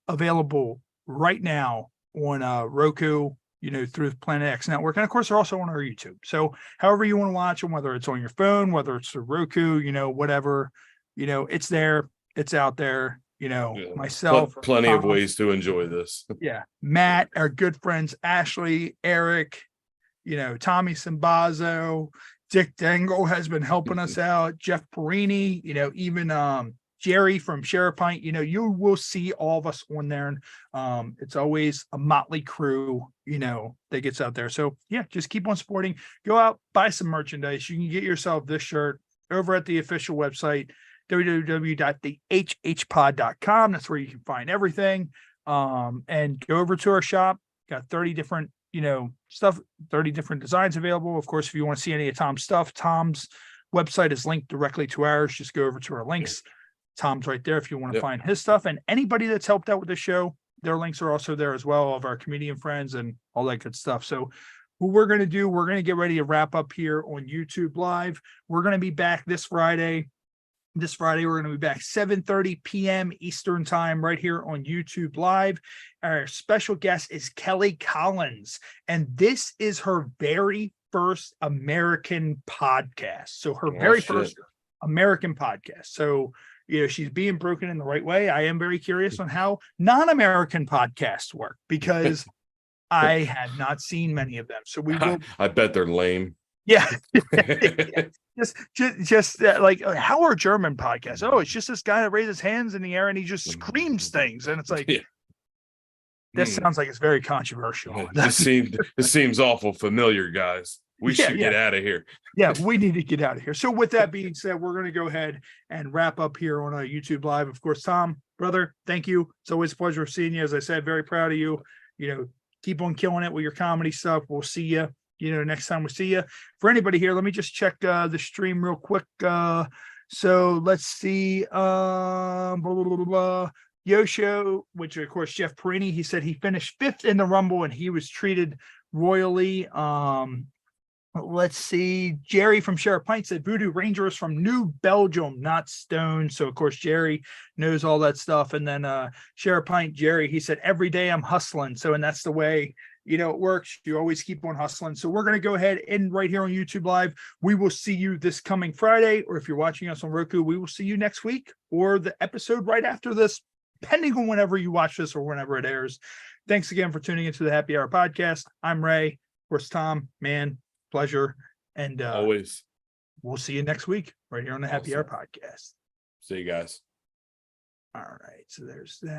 available right now on Roku, through the Planet X network. And of course, they're also on our YouTube. So however you want to watch them, whether it's on your phone, whether it's through Roku, whatever, it's there, it's out there. myself, plenty of Tom, ways to enjoy this. Yeah. Matt, our good friends, Ashley, Eric, Tommy Simbazo, Dick Dangle has been helping us out. Jeff Perini, even Jerry from SharePint, you will see all of us on there. And it's always a motley crew, that gets out there. So yeah, just keep on supporting. Go out, buy some merchandise. You can get yourself this shirt over at the official website, www.thehhpod.com. That's where you can find everything. And go over to our shop. Got 30 different, stuff, 30 different designs available. Of course, if you want to see any of Tom's stuff, Tom's website is linked directly to ours. Just go over to our links. Tom's right there if you want to find his stuff. And anybody that's helped out with the show, their links are also there as well, all of our comedian friends and all that good stuff. So what we're going to do, we're going to get ready to wrap up here on YouTube Live. We're going to be back this Friday. This Friday, we're going to be back 7:30 p.m. Eastern time right here on YouTube Live. Our special guest is Kelly Collins, and this is her very first American podcast. So her very first American podcast. So, she's being broken in the right way. I am very curious on how non-American podcasts work because I had not seen many of them. So we will. I bet they're lame. Yeah. just like how are German podcasts? Oh, it's just this guy that raises hands in the air and he just screams things. And it's like, this sounds like it's very controversial. This seems awful familiar, guys. We should get out of here. Yeah, we need to get out of here. So with that being said, we're going to go ahead and wrap up here on YouTube Live. Of course, Tom, brother, thank you. It's always a pleasure seeing you. As I said, very proud of you. Keep on killing it with your comedy stuff. We'll see you, next time we see you. For anybody here, let me just check the stream real quick. So let's see. Yosho, which of course, Jeff Perini, he said he finished 5th in the Rumble and he was treated royally. Let's see. Jerry from SharePint said Voodoo Rangers from New Belgium, not Stone. So of course Jerry knows all that stuff. And then SharePint Jerry, he said every day I'm hustling. So and that's the way it works. You always keep on hustling. So we're going to go ahead and right here on YouTube Live. We will see you this coming Friday, or if you're watching us on Roku, we will see you next week or the episode right after this, depending on whenever you watch this or whenever it airs. Thanks again for tuning into the Happy Hour podcast. I'm Ray. Of course, Tom, man. Pleasure. And always. We'll see you next week right here on the Happy Hour podcast. See you guys. All right. So there's that.